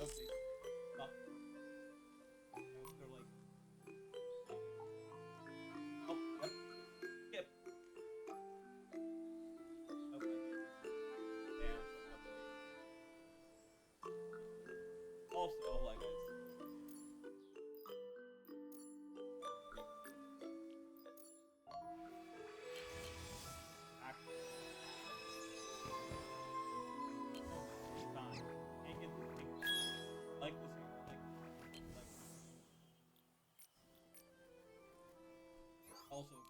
Speaker 11: Okay. They're like. Oh, yep. Skip. Okay. Damn. Also, like I time. Can't get this thing like this here. Like. Also.